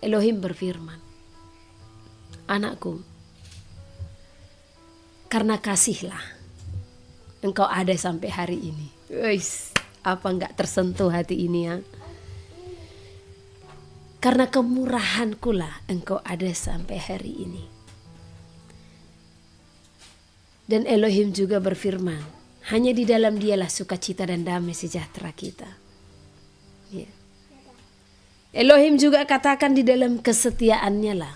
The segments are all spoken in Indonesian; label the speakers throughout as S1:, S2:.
S1: Elohim berfirman, anakku, karena kasihlah engkau ada sampai hari ini. Weiss, apa enggak tersentuh hati ini ya? Karena kemurahanku lah engkau ada sampai hari ini. Dan Elohim juga berfirman, hanya di dalam dialah sukacita dan damai sejahtera kita. Ya. Elohim juga katakan di dalam kesetiaannya lah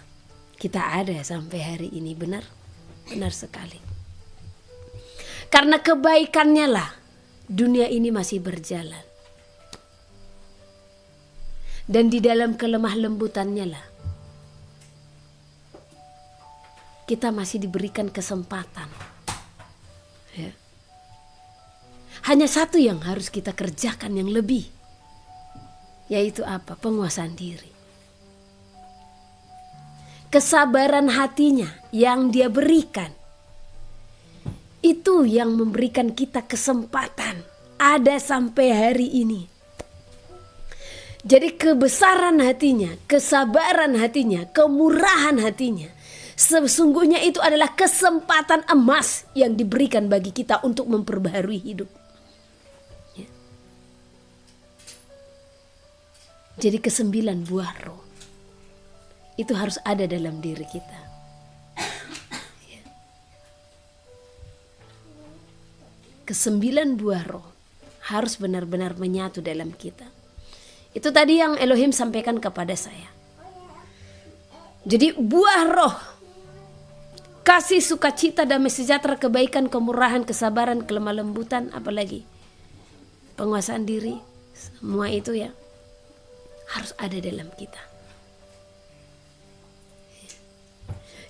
S1: kita ada sampai hari ini. Benar? Benar sekali. Karena kebaikannya lah dunia ini masih berjalan. Dan di dalam kelemah lembutannya lah kita masih diberikan kesempatan. Ya. Hanya satu yang harus kita kerjakan yang lebih, yaitu apa? Penguasaan diri. Kesabaran hatinya yang dia berikan, itu yang memberikan kita kesempatan ada sampai hari ini. Jadi kebesaran hatinya, kesabaran hatinya, kemurahan hatinya, sesungguhnya itu adalah kesempatan emas yang diberikan bagi kita untuk memperbaharui hidup. Ya. Jadi ke-9 buah roh itu harus ada dalam diri kita. Ya. Ke-9 buah roh harus benar-benar menyatu dalam kita. Itu tadi yang Elohim sampaikan kepada saya. Jadi buah roh, kasih, sukacita, damai sejahtera, kebaikan, kemurahan, kesabaran, kelemah lembutan, apalagi penguasaan diri, semua itu ya harus ada dalam kita.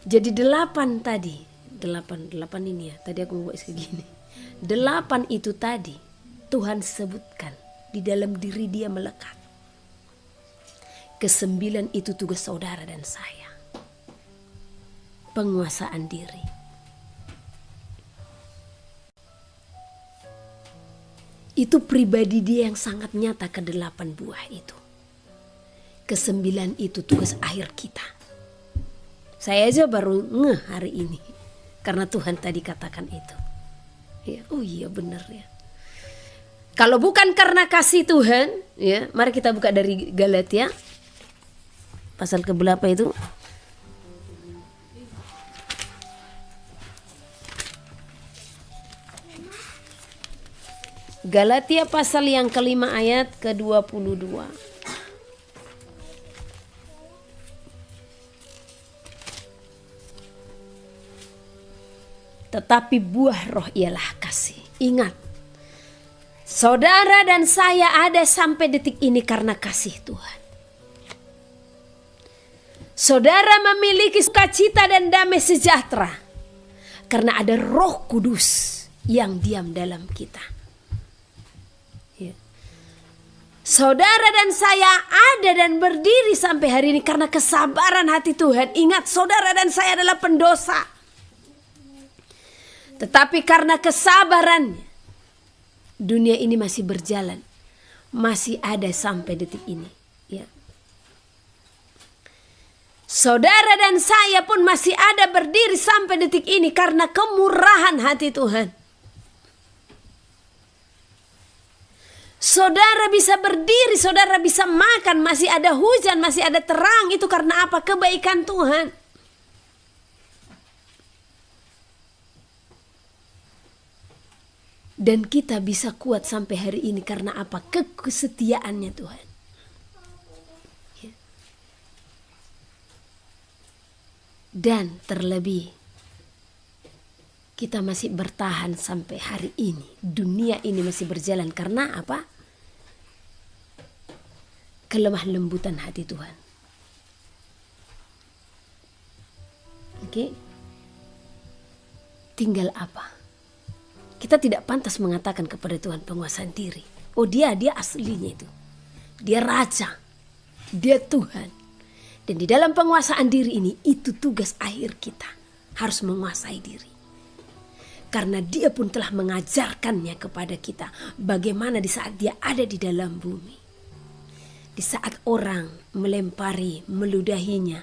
S1: Jadi 8 tadi, 8 ini ya, tadi aku buat segini. 8 itu tadi Tuhan sebutkan di dalam diri dia melekat. Ke-9 itu tugas saudara dan saya. Penguasaan diri. Itu pribadi dia yang sangat nyata ke-8 buah itu. Ke-9 itu tugas akhir kita. Saya aja baru ngeh hari ini. Karena Tuhan tadi katakan itu. Ya, oh iya benar ya. Kalau bukan karena kasih Tuhan, ya, mari kita buka dari Galatia. Pasal ke-berapa itu? Galatia pasal yang ke-5 ayat ke-22. Tetapi buah roh ialah kasih. Ingat, saudara dan saya ada sampai detik ini karena kasih Tuhan. Saudara memiliki sukacita dan damai sejahtera karena ada Roh Kudus yang diam dalam kita. Ya. Saudara dan saya ada dan berdiri sampai hari ini karena kesabaran hati Tuhan. Ingat, saudara dan saya adalah pendosa. Tetapi karena kesabarannya, dunia ini masih berjalan, masih ada sampai detik ini. Ya. Saudara dan saya pun masih ada berdiri sampai detik ini karena kemurahan hati Tuhan. Saudara bisa berdiri, saudara bisa makan, masih ada hujan, masih ada terang. Itu karena apa? Kebaikan Tuhan. Dan kita bisa kuat sampai hari ini karena apa? Kesetiaannya Tuhan. Ya. Dan terlebih, kita masih bertahan sampai hari ini. Dunia ini masih berjalan karena apa? Kelemah lembutan hati Tuhan. Oke. Tinggal apa? Kita tidak pantas mengatakan kepada Tuhan penguasaan diri. Oh dia aslinya itu. Dia raja. Dia Tuhan. Dan di dalam penguasaan diri ini, itu tugas akhir kita. Harus menguasai diri. Karena dia pun telah mengajarkannya kepada kita. Bagaimana di saat dia ada di dalam bumi. Di saat orang melempari, meludahinya,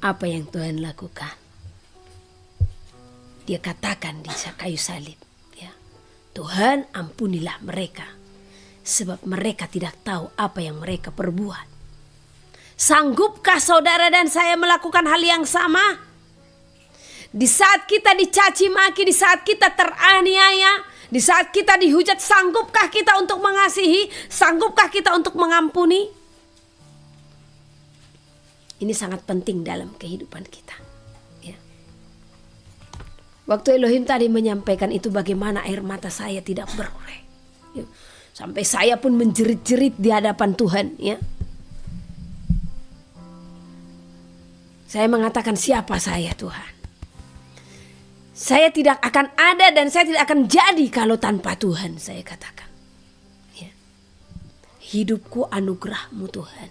S1: apa yang Tuhan lakukan? Dia katakan di kayu salib, ya, Tuhan ampunilah mereka, sebab mereka tidak tahu apa yang mereka perbuat. Sanggupkah saudara dan saya melakukan hal yang sama? Di saat kita dicaci maki, di saat kita teraniaya, di saat kita dihujat, sanggupkah kita untuk mengasihi? Sanggupkah kita untuk mengampuni? Ini sangat penting dalam kehidupan kita. Ya. Waktu Elohim tadi menyampaikan itu, bagaimana air mata saya tidak berurai. Ya. Sampai saya pun menjerit-jerit di hadapan Tuhan. Ya. Saya mengatakan, siapa saya Tuhan? Saya tidak akan ada dan saya tidak akan jadi kalau tanpa Tuhan, saya katakan. Ya. Hidupku anugerah-Mu Tuhan.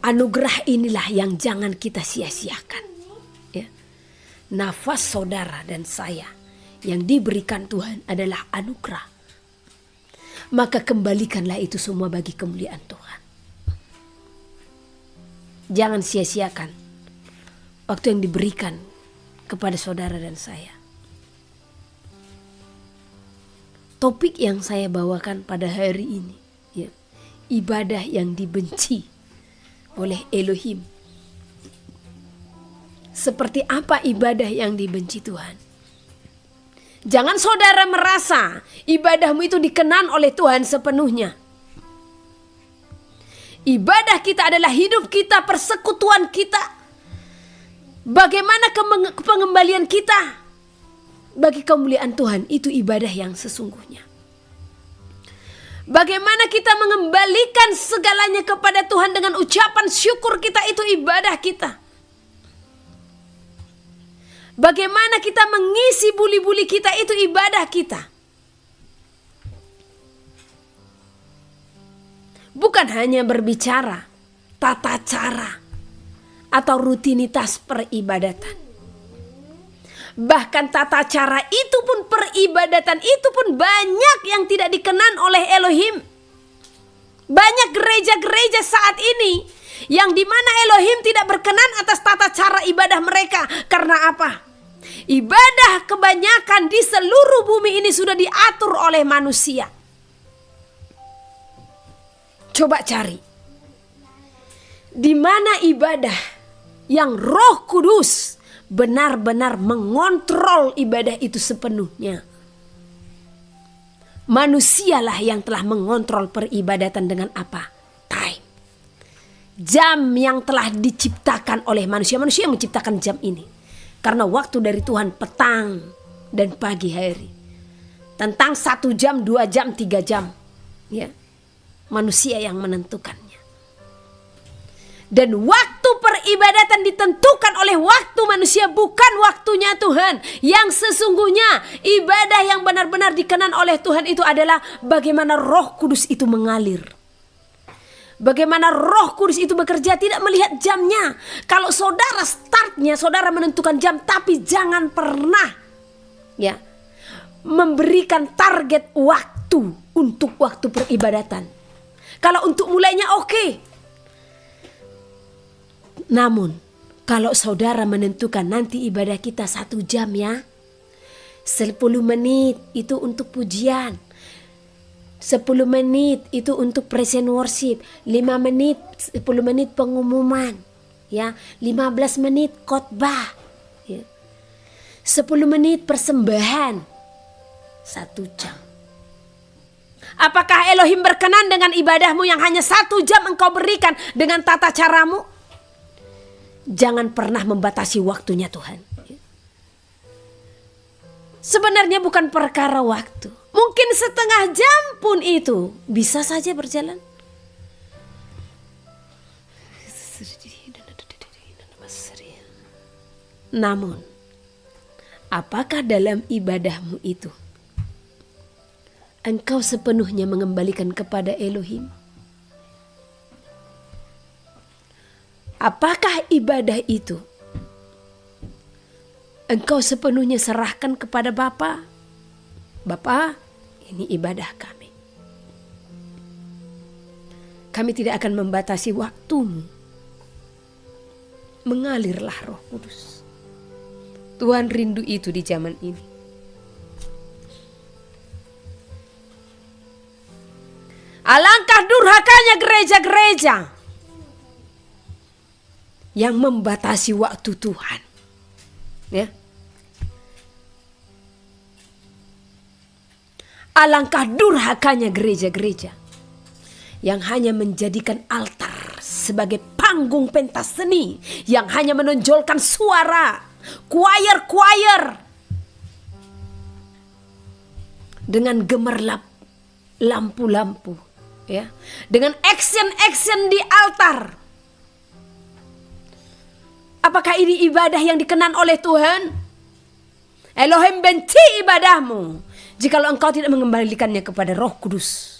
S1: Anugerah inilah yang jangan kita sia-siakan. Ya. Nafas saudara dan saya yang diberikan Tuhan adalah anugerah. Maka kembalikanlah itu semua bagi kemuliaan Tuhan. Jangan sia-siakan waktu yang diberikan kepada saudara dan saya. Topik yang saya bawakan pada hari ini, ya, ibadah yang dibenci oleh Elohim. Seperti apa ibadah yang dibenci Tuhan? Jangan saudara merasa ibadahmu itu dikenan oleh Tuhan sepenuhnya. Ibadah kita adalah hidup kita, persekutuan kita. Bagaimana pengembalian kita bagi kemuliaan Tuhan, itu ibadah yang sesungguhnya. Bagaimana kita mengembalikan segalanya kepada Tuhan dengan ucapan syukur kita, itu ibadah kita. Bagaimana kita mengisi buli-buli kita, itu ibadah kita. Bukan hanya berbicara tata cara atau rutinitas peribadatan. Bahkan tata cara itu pun, peribadatan itu pun banyak yang tidak dikenan oleh Elohim. Banyak gereja-gereja saat ini yang dimana Elohim tidak berkenan atas tata cara ibadah mereka. Karena apa? Ibadah kebanyakan di seluruh bumi ini sudah diatur oleh manusia. Coba cari di mana ibadah yang Roh Kudus benar-benar mengontrol ibadah itu sepenuhnya. Manusialah yang telah mengontrol peribadatan dengan apa? Time. Jam yang telah diciptakan oleh manusia. Manusia yang menciptakan jam ini. Karena waktu dari Tuhan petang dan pagi hari. Tentang 1 jam, 2 jam, 3 jam. Ya. Manusia yang menentukannya. Dan waktu peribadatan ditentukan oleh waktu manusia, bukan waktunya Tuhan. Yang sesungguhnya ibadah yang benar-benar dikenan oleh Tuhan itu adalah bagaimana Roh Kudus itu mengalir. Bagaimana Roh Kudus itu bekerja, tidak melihat jamnya. Kalau saudara startnya, saudara menentukan jam, tapi jangan pernah ya memberikan target waktu untuk waktu peribadatan. Kalau untuk mulainya oke. Namun kalau saudara menentukan nanti ibadah kita 1 jam ya, 10 menit itu untuk pujian, 10 menit itu untuk praise and worship, 5 menit, 10 menit pengumuman, ya, 15 menit khotbah, ya, 10 menit persembahan, 1 jam. Apakah Elohim berkenan dengan ibadahmu yang hanya 1 jam engkau berikan dengan tata caramu? Jangan pernah membatasi waktunya Tuhan. Sebenarnya bukan perkara waktu. Mungkin setengah jam pun itu bisa saja berjalan. Namun, apakah dalam ibadahmu itu engkau sepenuhnya mengembalikan kepada Elohim? Apakah ibadah itu engkau sepenuhnya serahkan kepada Bapa? Bapa, ini ibadah kami. Kami tidak akan membatasi waktumu. Mengalirlah Roh Kudus. Tuhan rindu itu di zaman ini. Alangkah durhakanya gereja-gereja yang membatasi waktu Tuhan. Ya. Alangkah durhakanya gereja-gereja yang hanya menjadikan altar sebagai panggung pentas seni, yang hanya menonjolkan suara, choir dengan gemerlap lampu-lampu, ya, dengan action di altar. Apakah ini ibadah yang dikenan oleh Tuhan? Elohim benci ibadahmu jikalau engkau tidak mengembalikannya kepada Roh Kudus.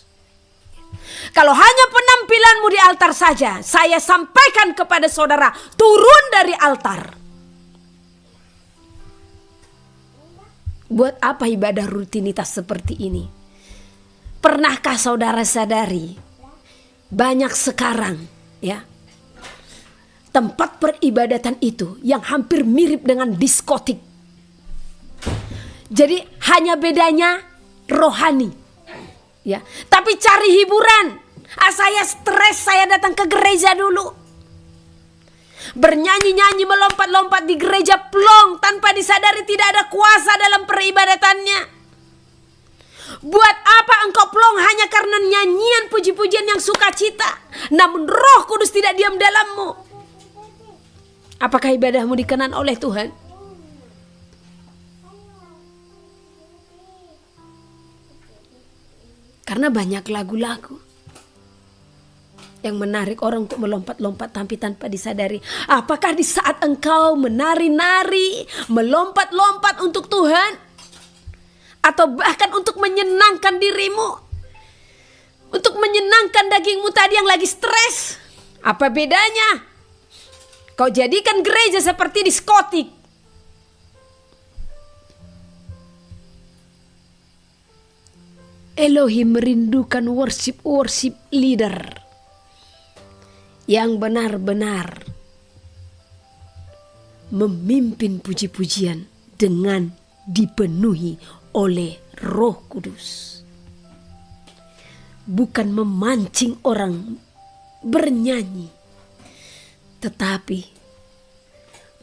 S1: Kalau hanya penampilanmu di altar saja, saya sampaikan kepada saudara, turun dari altar. Buat apa ibadah rutinitas seperti ini? Pernahkah saudara sadari banyak sekarang, ya, tempat peribadatan itu yang hampir mirip dengan diskotik. Jadi hanya bedanya rohani, ya. Tapi cari hiburan. Saya stres, saya datang ke gereja dulu. Bernyanyi-nyanyi, melompat-lompat di gereja, plong, tanpa disadari tidak ada kuasa dalam peribadatannya. Buat apa engkau plong hanya karena nyanyian puji-pujian yang sukacita, namun Roh Kudus tidak diam dalammu? Apakah ibadahmu dikenan oleh Tuhan? Karena banyak lagu-lagu yang menarik orang untuk melompat-lompat tapi tanpa disadari. Apakah di saat engkau menari-nari, melompat-lompat untuk Tuhan, atau bahkan untuk menyenangkan dirimu, untuk menyenangkan dagingmu tadi yang lagi stres? Apa bedanya? Kau jadikan gereja seperti diskotik. Elohim merindukan worship leader yang benar-benar memimpin puji-pujian dengan dipenuhi oleh Roh Kudus. Bukan memancing orang bernyanyi, tetapi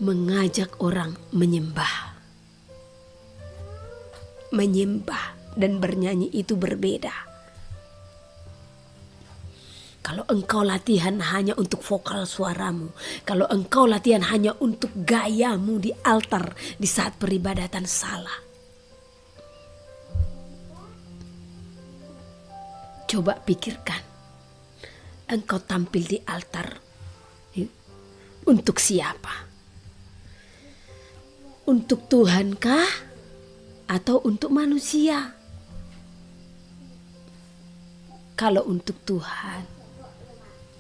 S1: mengajak orang menyembah. Menyembah dan bernyanyi itu berbeda. Kalau engkau latihan hanya untuk vokal suaramu, kalau engkau latihan hanya untuk gayamu di altar di saat peribadatan, salah. Coba pikirkan, engkau tampil di altar untuk siapa? Untuk Tuhankah atau untuk manusia? Kalau untuk Tuhan,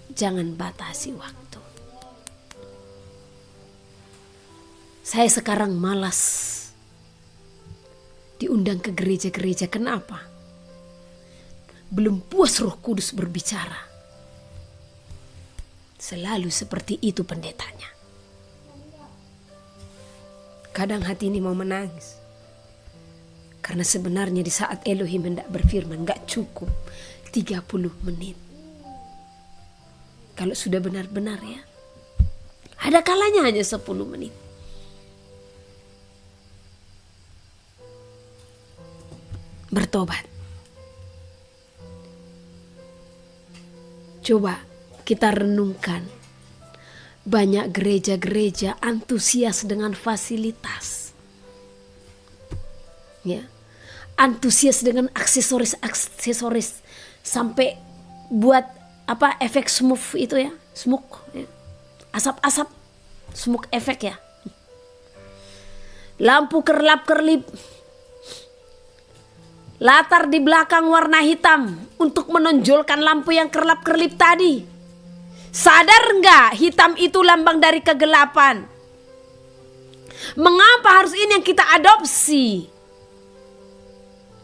S1: jangan batasi waktu. Saya sekarang malas diundang ke gereja-gereja. Kenapa? Belum puas Roh Kudus berbicara. Selalu seperti itu pendetanya. Kadang hati ini mau menangis. Karena sebenarnya di saat Elohim hendak berfirman, gak cukup 30 menit. Kalau sudah benar-benar, ya, ada kalanya hanya 10 menit. Bertobat. Coba kita renungkan. Banyak gereja-gereja antusias dengan fasilitas. Ya. Antusias dengan aksesoris sampai buat apa efek smoke itu, ya, smoke, ya. Asap-asap, smoke efek, ya. Lampu kerlap-kerlip, latar di belakang warna hitam untuk menonjolkan lampu yang kerlap-kerlip tadi. Sadar enggak hitam itu lambang dari kegelapan? Mengapa harus ini yang kita adopsi?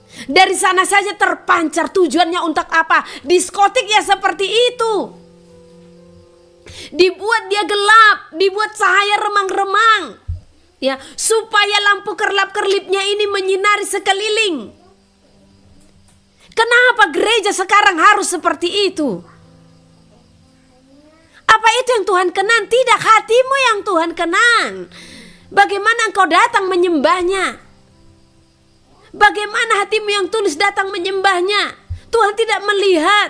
S1: Dari sana saja terpancar tujuannya untuk apa? Diskotik ya seperti itu. Dibuat dia gelap, dibuat cahaya remang-remang. Ya, supaya lampu kerlap-kerlipnya ini menyinari sekeliling. Kenapa gereja sekarang harus seperti itu? Apa itu yang Tuhan kenan? Tidak, hatimu yang Tuhan kenan. Bagaimana engkau datang menyembahnya? Bagaimana hatimu yang tulus datang menyembahnya? Tuhan tidak melihat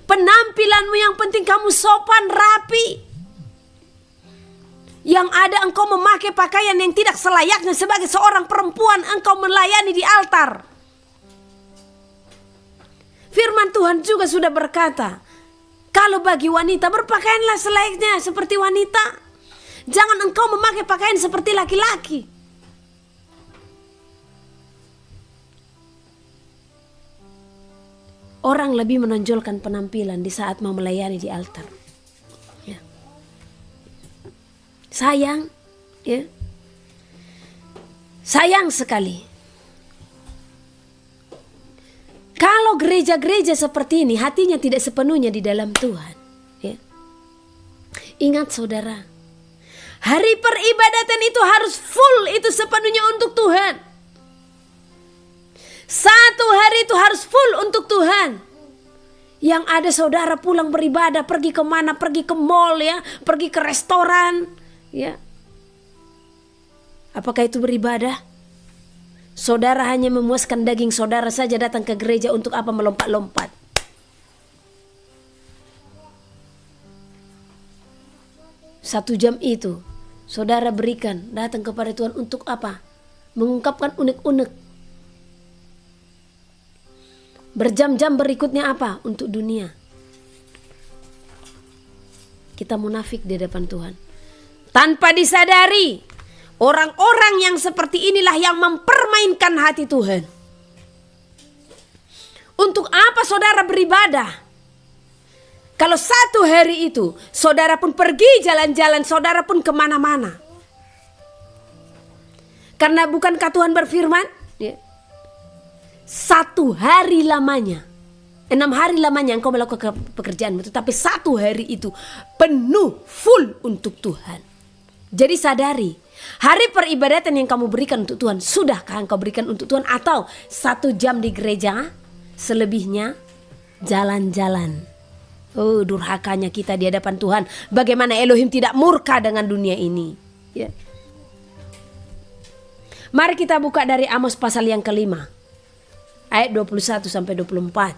S1: penampilanmu, yang penting kamu sopan, rapi. Yang ada engkau memakai pakaian yang tidak selayaknya sebagai seorang perempuan engkau melayani di altar. Firman Tuhan juga sudah berkata, kalau bagi wanita berpakaianlah selayaknya seperti wanita. Jangan engkau memakai pakaian seperti laki-laki. Orang lebih menonjolkan penampilan di saat mau melayani di altar. Ya. Sayang, ya. Sayang sekali. Kalau gereja-gereja seperti ini hatinya tidak sepenuhnya di dalam Tuhan. Ya. Ingat saudara, hari peribadatan itu harus full, itu sepenuhnya untuk Tuhan. Satu hari itu harus full untuk Tuhan. Yang ada saudara pulang beribadah, pergi kemana, pergi ke mall ya, pergi ke restoran ya. Apakah itu beribadah? Saudara hanya memuaskan daging saudara saja datang ke gereja untuk apa melompat-lompat? Satu jam itu saudara berikan datang kepada Tuhan untuk apa? Mengungkapkan unek-unek. Berjam-jam berikutnya apa? Untuk dunia. Kita munafik di depan Tuhan. Tanpa disadari, orang-orang yang seperti inilah yang mempermainkan hati Tuhan. Untuk apa saudara beribadah? Kalau satu hari itu saudara pun pergi jalan-jalan, saudara pun kemana-mana. Karena bukankah Tuhan berfirman? Ya. 1 hari lamanya, 6 hari lamanya engkau melakukan pekerjaanmu, tetapi 1 hari itu penuh full untuk Tuhan. Jadi sadari, hari peribadatan yang kamu berikan untuk Tuhan, sudahkah engkau berikan untuk Tuhan? Atau 1 jam di gereja, selebihnya jalan-jalan. Oh, durhakanya kita di hadapan Tuhan. Bagaimana Elohim tidak murka dengan dunia ini ya. Mari kita buka dari Amos pasal yang kelima, ayat 21 sampai 24.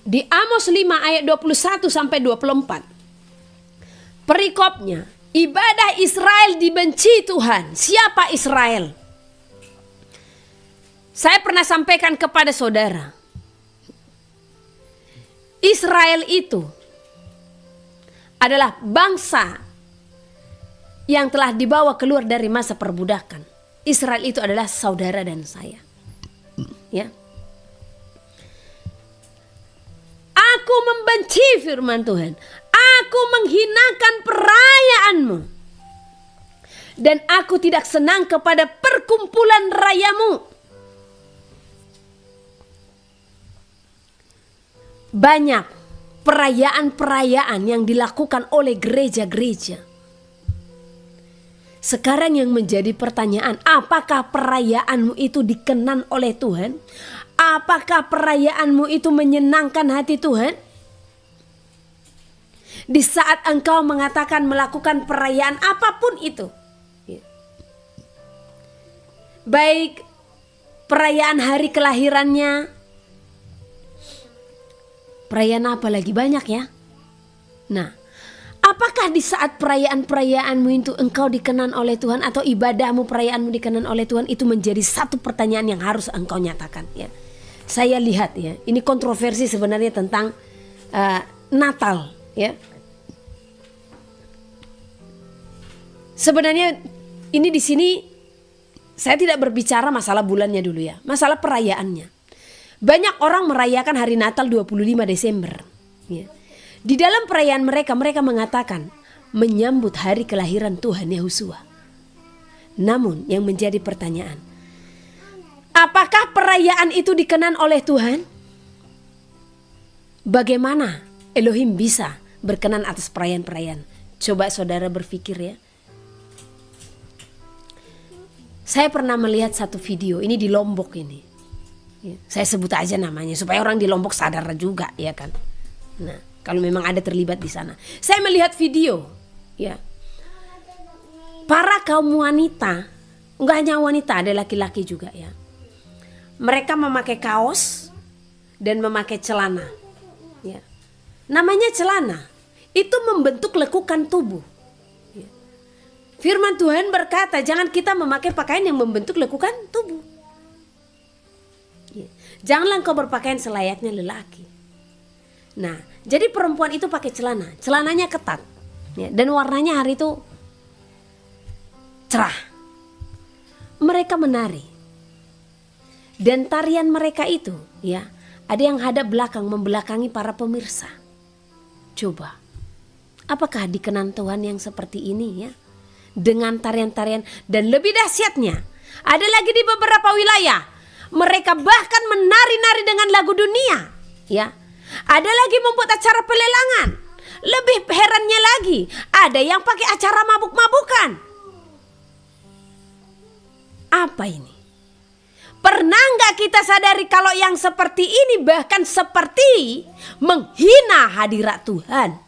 S1: Di Amos 5 ayat 21 sampai 24. Perikopnya, ibadah Israel dibenci Tuhan. Siapa Israel? Saya pernah sampaikan kepada saudara, Israel itu adalah bangsa yang telah dibawa keluar dari masa perbudakan. Israel itu adalah saudara dan saya. Ya. Aku membenci firman Tuhan. Aku menghinakan perayaanmu. Dan aku tidak senang kepada perkumpulan rayamu. Banyak perayaan-perayaan yang dilakukan oleh gereja-gereja. Sekarang yang menjadi pertanyaan, apakah perayaanmu itu dikenan oleh Tuhan? Apakah perayaanmu itu menyenangkan hati Tuhan? Di saat engkau mengatakan melakukan perayaan apapun itu, baik perayaan hari kelahirannya, perayaan apa lagi banyak ya. Nah, apakah di saat perayaan-perayaanmu itu engkau dikenan oleh Tuhan, atau ibadahmu, perayaanmu dikenan oleh Tuhan? Itu menjadi satu pertanyaan yang harus engkau nyatakan ya. Saya lihat ya, ini kontroversi sebenarnya tentang Natal ya. Sebenarnya ini di sini saya tidak berbicara masalah bulannya dulu ya, masalah perayaannya. Banyak orang merayakan hari Natal 25 Desember. Ya. Di dalam perayaan mereka, mereka mengatakan menyambut hari kelahiran Tuhan Yahusua. Namun yang menjadi pertanyaan, apakah perayaan itu dikenan oleh Tuhan? Bagaimana Elohim bisa berkenan atas perayaan-perayaan? Coba saudara berpikir ya. Saya pernah melihat satu video, ini di Lombok ini. Ya, saya sebut aja namanya supaya orang di Lombok sadar juga, ya kan. Nah, kalau memang ada terlibat di sana. Saya melihat video, ya. Para kaum wanita, enggak hanya wanita, ada laki-laki juga ya. Mereka memakai kaos dan memakai celana. Ya. Namanya celana, itu membentuk lekukan tubuh. Ya. Firman Tuhan berkata, jangan kita memakai pakaian yang membentuk lekukan tubuh. Ya. Janganlah engkau berpakaian selayaknya lelaki. Nah, jadi perempuan itu pakai celana, celananya ketat, ya, dan warnanya hari itu cerah. Mereka menari, dan tarian mereka itu, ya, ada yang hadap belakang membelakangi para pemirsa. Coba, apakah dikenan Tuhan yang seperti ini ya? Dengan tarian-tarian, dan lebih dahsyatnya, ada lagi di beberapa wilayah, mereka bahkan menari-nari dengan lagu dunia, ya. Ada lagi membuat acara pelelangan. Lebih herannya lagi, ada yang pakai acara mabuk-mabukan. Apa ini? Pernah nggak kita sadari kalau yang seperti ini bahkan seperti menghina hadirat Tuhan?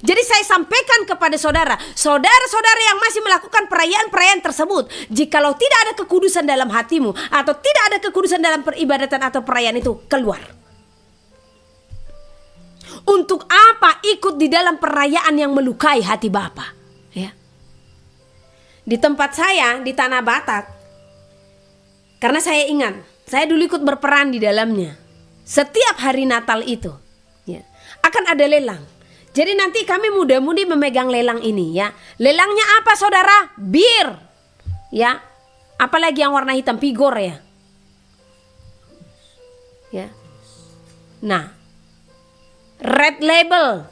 S1: Jadi saya sampaikan kepada saudara-saudara yang masih melakukan perayaan-perayaan tersebut, jikalau tidak ada kekudusan dalam hatimu atau tidak ada kekudusan dalam peribadatan atau perayaan itu, keluar. Untuk apa ikut di dalam perayaan yang melukai hati Bapa? Ya. Di tempat saya di Tanah Batak, karena saya ingat, saya dulu ikut berperan di dalamnya. Setiap hari Natal itu, ya, akan ada lelang. Jadi nanti kami muda-mudi memegang lelang ini, ya. Lelangnya apa, saudara? Bir, ya. Apalagi yang warna hitam, pigor ya. Ya. Nah, Red Label,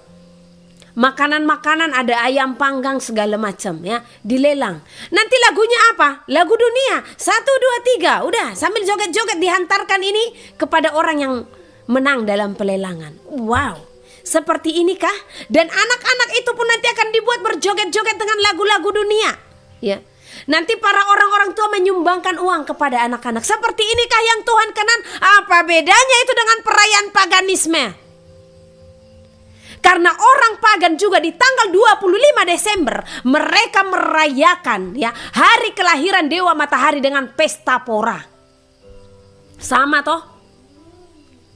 S1: makanan-makanan, ada ayam panggang segala macam ya, dilelang. Nanti lagunya apa? Lagu dunia, 1, 2, 3, udah sambil joget-joget dihantarkan ini kepada orang yang menang dalam pelelangan. Wow, seperti inikah? Dan anak-anak itu pun nanti akan dibuat berjoget-joget dengan lagu-lagu dunia, ya. Nanti para orang-orang tua menyumbangkan uang kepada anak-anak. Seperti inikah yang Tuhan kenan? Apa bedanya itu dengan perayaan paganisme? Karena orang pagan juga di tanggal 25 Desember mereka merayakan ya hari kelahiran Dewa Matahari dengan pesta pora. Sama toh?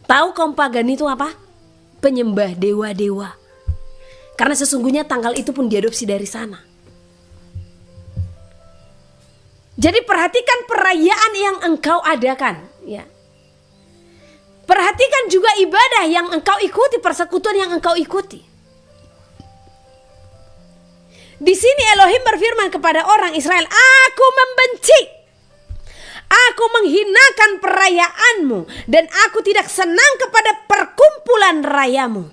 S1: Tahu kaum pagan itu apa? Penyembah dewa-dewa. Karena sesungguhnya tanggal itu pun diadopsi dari sana. Jadi perhatikan perayaan yang engkau adakan, ya. Perhatikan juga ibadah yang engkau ikuti, persekutuan yang engkau ikuti. Di sini Elohim berfirman kepada orang Israel, aku membenci, aku menghinakan perayaanmu, dan aku tidak senang kepada perkumpulan rayamu.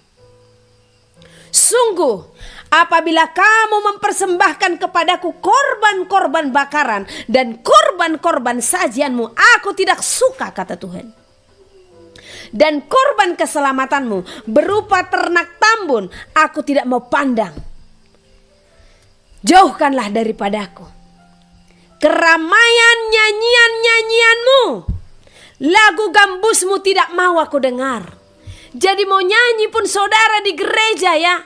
S1: Sungguh, apabila kamu mempersembahkan kepadaku korban-korban bakaran dan korban-korban sajianmu, aku tidak suka, kata Tuhan. Dan korban keselamatanmu berupa ternak tambun, aku tidak mau pandang. Jauhkanlah daripadaku keramaian nyanyian-nyanyianmu, lagu gambusmu tidak mau aku dengar. Jadi mau nyanyi pun saudara di gereja ya,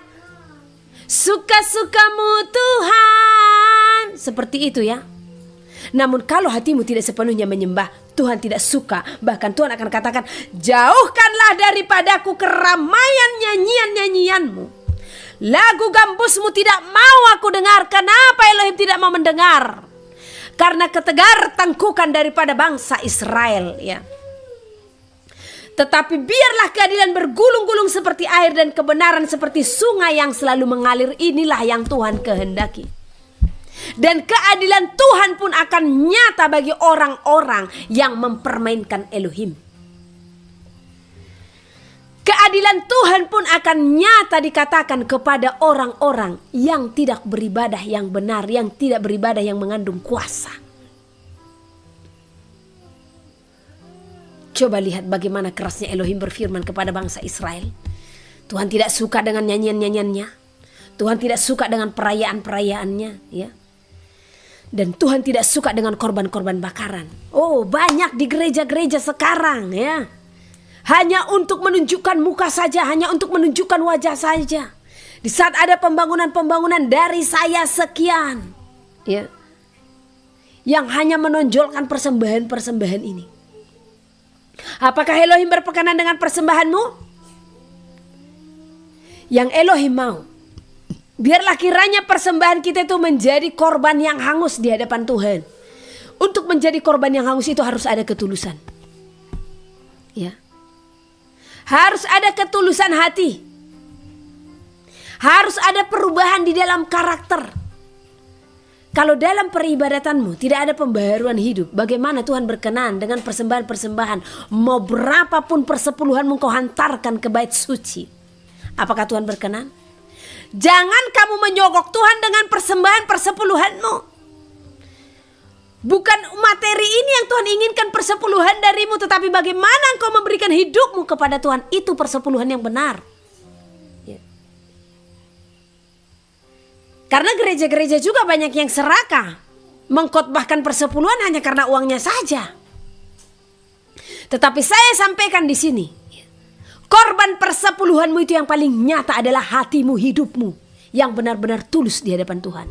S1: suka-sukamu Tuhan, seperti itu ya. Namun kalau hatimu tidak sepenuhnya menyembah, Tuhan tidak suka. Bahkan Tuhan akan katakan, jauhkanlah daripadaku keramaian nyanyian-nyanyianmu. Lagu gambusmu tidak mau aku dengar. Kenapa Elohim tidak mau mendengar? Karena ketegar tangkukan daripada bangsa Israel ya. Tetapi biarlah keadilan bergulung-gulung seperti air dan kebenaran seperti sungai yang selalu mengalir. Inilah yang Tuhan kehendaki. Dan keadilan Tuhan pun akan nyata bagi orang-orang yang mempermainkan Elohim. keadilan Tuhan pun akan nyata dikatakan kepada orang-orang yang tidak beribadah yang benar, yang tidak beribadah yang mengandung kuasa. Coba lihat bagaimana kerasnya Elohim berfirman kepada bangsa Israel. Tuhan tidak suka dengan nyanyian-nyanyiannya. Tuhan tidak suka dengan perayaan-perayaannya, ya. Dan Tuhan tidak suka dengan korban-korban bakaran. Oh, banyak di gereja-gereja sekarang, ya. Hanya untuk menunjukkan muka saja, hanya untuk menunjukkan wajah saja. Di saat ada pembangunan-pembangunan dari saya sekian, ya, yang hanya menonjolkan persembahan-persembahan ini. Apakah Elohim berkenan dengan persembahanmu? Yang Elohim mau, biarlah kiranya persembahan kita itu menjadi korban yang hangus di hadapan Tuhan. Untuk menjadi korban yang hangus itu harus ada ketulusan, ya. Harus ada ketulusan hati. Harus ada perubahan di dalam karakter. Kalau dalam peribadatanmu tidak ada pembaharuan hidup, bagaimana Tuhan berkenan dengan persembahan-persembahan? Mau berapapun persepuluhanmu kau hantarkan ke bait suci, apakah Tuhan berkenan? Jangan kamu menyogok Tuhan dengan persembahan persepuluhanmu. Bukan materi ini yang Tuhan inginkan persepuluhan darimu, tetapi bagaimana engkau memberikan hidupmu kepada Tuhan. Itu persepuluhan yang benar, ya. Karena gereja-gereja juga banyak yang serakah, mengkhotbahkan persepuluhan hanya karena uangnya saja. Tetapi saya sampaikan di sini, korban persepuluhanmu itu yang paling nyata adalah hatimu, hidupmu yang benar-benar tulus di hadapan Tuhan.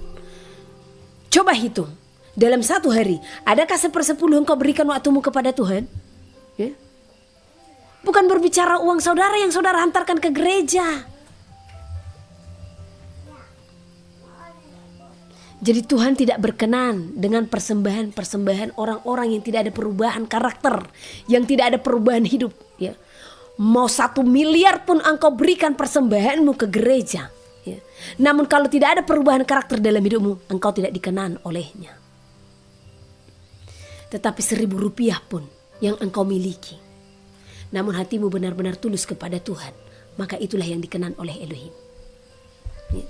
S1: Coba hitung. Dalam satu hari, adakah 1/10 engkau berikan waktumu kepada Tuhan? Ya? Bukan berbicara uang saudara yang saudara hantarkan ke gereja. Jadi Tuhan tidak berkenan dengan persembahan-persembahan orang-orang yang tidak ada perubahan karakter, yang tidak ada perubahan hidup. Ya. Mau 1 miliar pun engkau berikan persembahanmu ke gereja, ya. Namun kalau tidak ada perubahan karakter dalam hidupmu, engkau tidak dikenan olehnya. Tetapi 1.000 rupiah pun yang engkau miliki, namun hatimu benar-benar tulus kepada Tuhan, maka itulah yang dikenan oleh Elohim. Ya.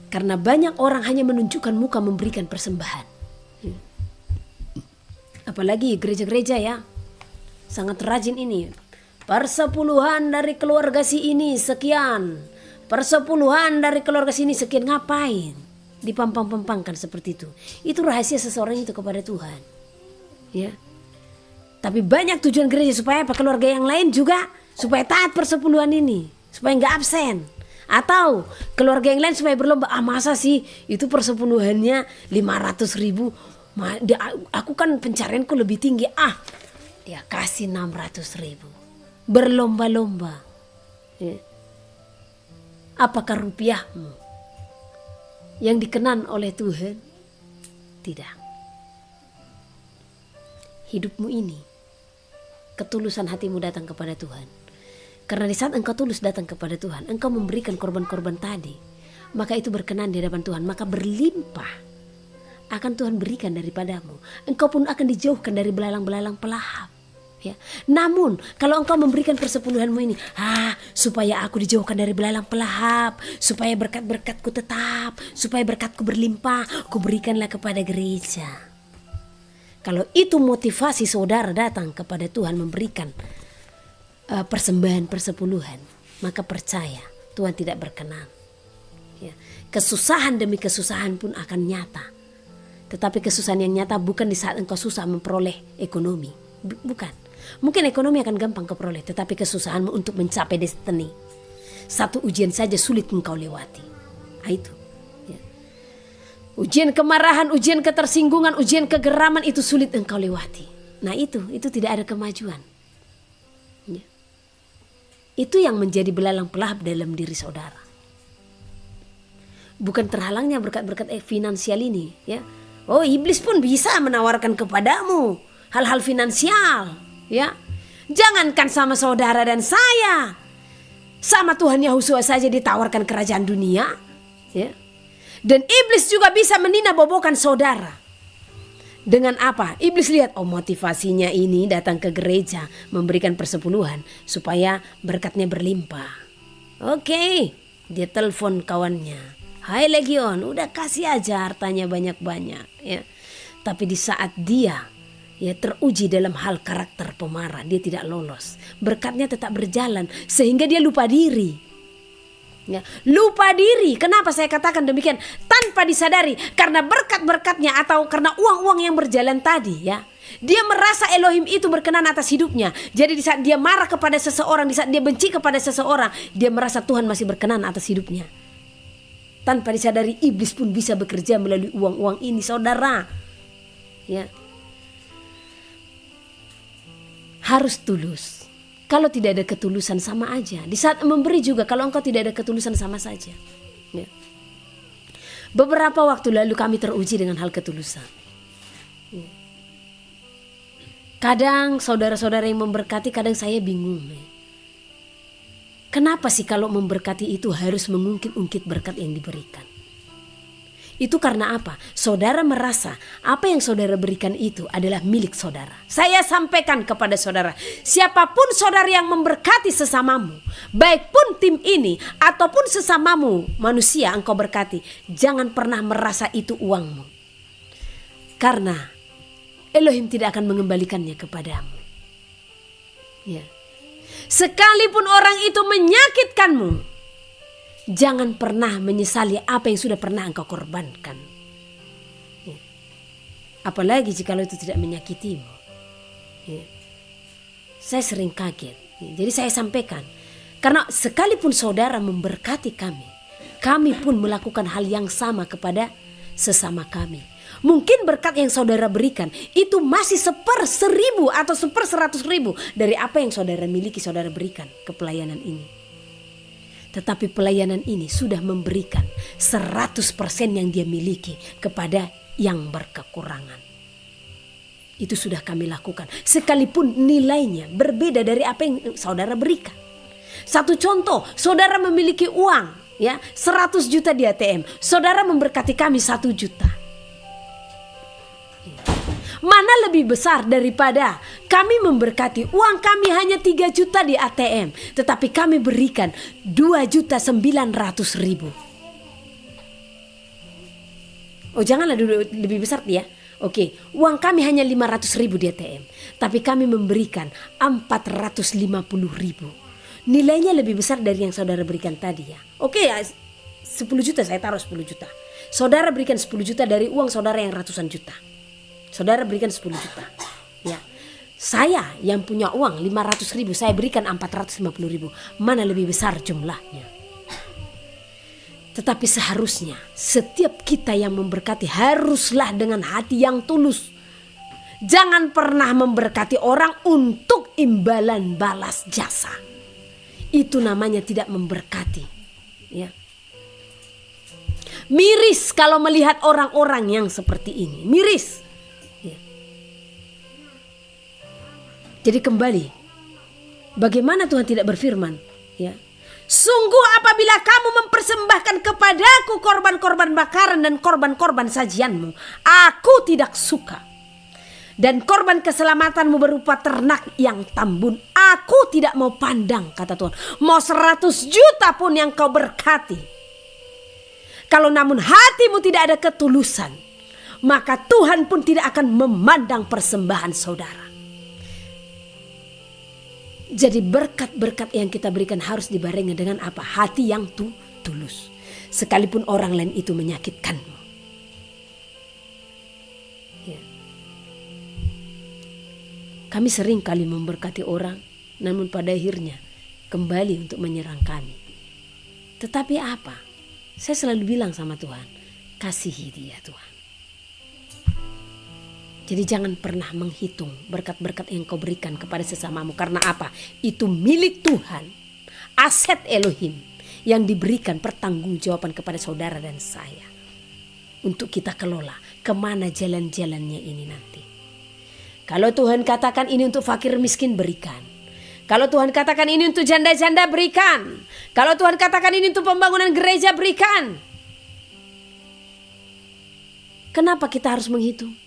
S1: Karena banyak orang hanya menunjukkan muka memberikan persembahan. Ya. Apalagi gereja-gereja, ya, sangat rajin ini. Persepuluhan dari keluarga si ini sekian, persepuluhan dari keluarga sini sekian. Ngapain dipampang-pampangkan seperti itu? Itu rahasia seseorang itu kepada Tuhan, ya. Tapi banyak tujuan gereja supaya apa? Keluarga yang lain juga supaya taat persepuluhan ini, supaya nggak absen. Atau keluarga yang lain supaya berlomba, masa sih itu persepuluhannya 500.000, aku kan pencarianku lebih tinggi, dia kasih 600.000. Berlomba-lomba, ya. Apakah rupiahmu yang dikenan oleh Tuhan? Tidak. Hidupmu ini, ketulusan hatimu datang kepada Tuhan. Karena di saat engkau tulus datang kepada Tuhan, engkau memberikan korban-korban tadi, maka itu berkenan di hadapan Tuhan. Maka berlimpah akan Tuhan berikan daripadamu. Engkau pun akan dijauhkan dari belalang-belalang pelahap, ya. Namun kalau engkau memberikan persepuluhanmu ini, supaya aku dijauhkan dari belalang pelahap, supaya berkat-berkatku tetap, supaya berkatku berlimpah, ku berikanlah kepada gereja. Kalau itu motivasi saudara datang kepada Tuhan memberikan persembahan persepuluhan, maka percaya Tuhan tidak berkenan, ya. Kesusahan demi kesusahan pun akan nyata. Tetapi kesusahan yang nyata bukan di saat engkau susah memperoleh ekonomi, bukan. Mungkin ekonomi akan gampang kau peroleh, tetapi kesusahanmu untuk mencapai destiny, satu ujian saja sulit engkau lewati. Itu, ya. Ujian kemarahan, ujian ketersinggungan, ujian kegeraman itu sulit engkau lewati. Nah itu tidak ada kemajuan, ya. Itu yang menjadi belalang pelahap dalam diri saudara. Bukan terhalangnya berkat-berkat finansial ini, ya. Oh, iblis pun bisa menawarkan kepadamu hal-hal finansial, ya. Jangankan sama saudara dan saya, sama Tuhan Yahushua saja ditawarkan kerajaan dunia, ya. Dan iblis juga bisa meninabobokan saudara Dengan apa? Iblis lihat, oh motivasinya ini datang ke gereja memberikan persepuluhan supaya berkatnya berlimpah. Oke, dia telepon kawannya. Hai Legion, udah kasih aja hartanya banyak-banyak ya. Tapi di saat dia teruji dalam hal karakter pemarah, dia tidak lolos. Berkatnya tetap berjalan sehingga dia lupa diri. Ya, lupa diri. Kenapa saya katakan demikian? Tanpa disadari, karena berkat-berkatnya atau karena uang-uang yang berjalan tadi ya. Dia merasa Elohim itu berkenan atas hidupnya. Jadi di saat dia marah kepada seseorang, di saat dia benci kepada seseorang, dia merasa Tuhan masih berkenan atas hidupnya. Tanpa disadari, iblis pun bisa bekerja melalui uang-uang ini, saudara. Ya. Harus tulus. Kalau tidak ada ketulusan sama aja. Di saat memberi juga kalau engkau tidak ada ketulusan sama saja. Ya. Beberapa waktu lalu kami teruji dengan hal ketulusan. Ya. Kadang saudara-saudara yang memberkati, kadang saya bingung. Ya. Kenapa sih kalau memberkati itu harus mengungkit-ungkit berkat yang diberikan? Itu karena apa? Saudara merasa apa yang saudara berikan itu adalah milik saudara. Saya sampaikan kepada saudara, siapapun saudara yang memberkati sesamamu, baik pun tim ini ataupun sesamamu manusia engkau berkati, jangan pernah merasa itu uangmu. Karena Elohim tidak akan mengembalikannya kepadamu. Ya. Sekalipun orang itu menyakitkanmu, jangan pernah menyesali apa yang sudah pernah engkau korbankan. Ya. Apalagi jika itu tidak menyakitimu. Ya. Saya sering kaget. Ya. Jadi saya sampaikan. Karena sekalipun saudara memberkati kami, kami pun melakukan hal yang sama kepada sesama kami. Mungkin berkat yang saudara berikan itu masih 1/1000 atau 1/100.000 dari apa yang saudara miliki, saudara berikan ke pelayanan ini. Tetapi pelayanan ini sudah memberikan 100% yang dia miliki kepada yang berkekurangan. Itu sudah kami lakukan. Sekalipun nilainya berbeda dari apa yang saudara berikan. Satu contoh, saudara memiliki uang ya 100 juta di ATM. Saudara memberkati kami 1 juta. Mana lebih besar daripada kami memberkati uang kami hanya 3 juta di ATM, tetapi kami berikan 2.900.000. Oh janganlah dulu lebih besar ya. Oke, uang kami hanya 500.000 di ATM, tapi kami memberikan 450.000. Nilainya lebih besar dari yang saudara berikan tadi ya. Oke ya, 10 juta saya taruh 10 juta. Saudara berikan 10 juta dari uang saudara yang ratusan juta. Saudara berikan 10 juta. Ya. Saya yang punya uang 500.000, saya berikan 450.000. Mana lebih besar jumlahnya? Tetapi seharusnya setiap kita yang memberkati haruslah dengan hati yang tulus. Jangan pernah memberkati orang untuk imbalan balas jasa. Itu namanya tidak memberkati. Ya. Miris kalau melihat orang-orang yang seperti ini. Miris. Jadi kembali, bagaimana Tuhan tidak berfirman? Ya, sungguh apabila kamu mempersembahkan kepadaku korban-korban bakaran dan korban-korban sajianmu, aku tidak suka. Dan korban keselamatanmu berupa ternak yang tambun, aku tidak mau pandang, kata Tuhan. Mau 100 juta pun yang kau berkati, kalau namun hatimu tidak ada ketulusan, maka Tuhan pun tidak akan memandang persembahan saudara. Jadi berkat-berkat yang kita berikan harus dibarengi dengan apa? Hati yang tulus. Sekalipun orang lain itu menyakitkanmu. Ya. Kami sering kali memberkati orang, namun pada akhirnya kembali untuk menyerang kami. Tetapi apa? Saya selalu bilang sama Tuhan, kasihi dia Tuhan. Jadi jangan pernah menghitung berkat-berkat yang kau berikan kepada sesamamu. Karena apa? Itu milik Tuhan. Aset Elohim yang diberikan pertanggungjawaban kepada saudara dan saya. Untuk kita kelola kemana jalan-jalannya ini nanti. Kalau Tuhan katakan ini untuk fakir miskin, berikan. Kalau Tuhan katakan ini untuk janda-janda, berikan. Kalau Tuhan katakan ini untuk pembangunan gereja, berikan. Kenapa kita harus menghitung?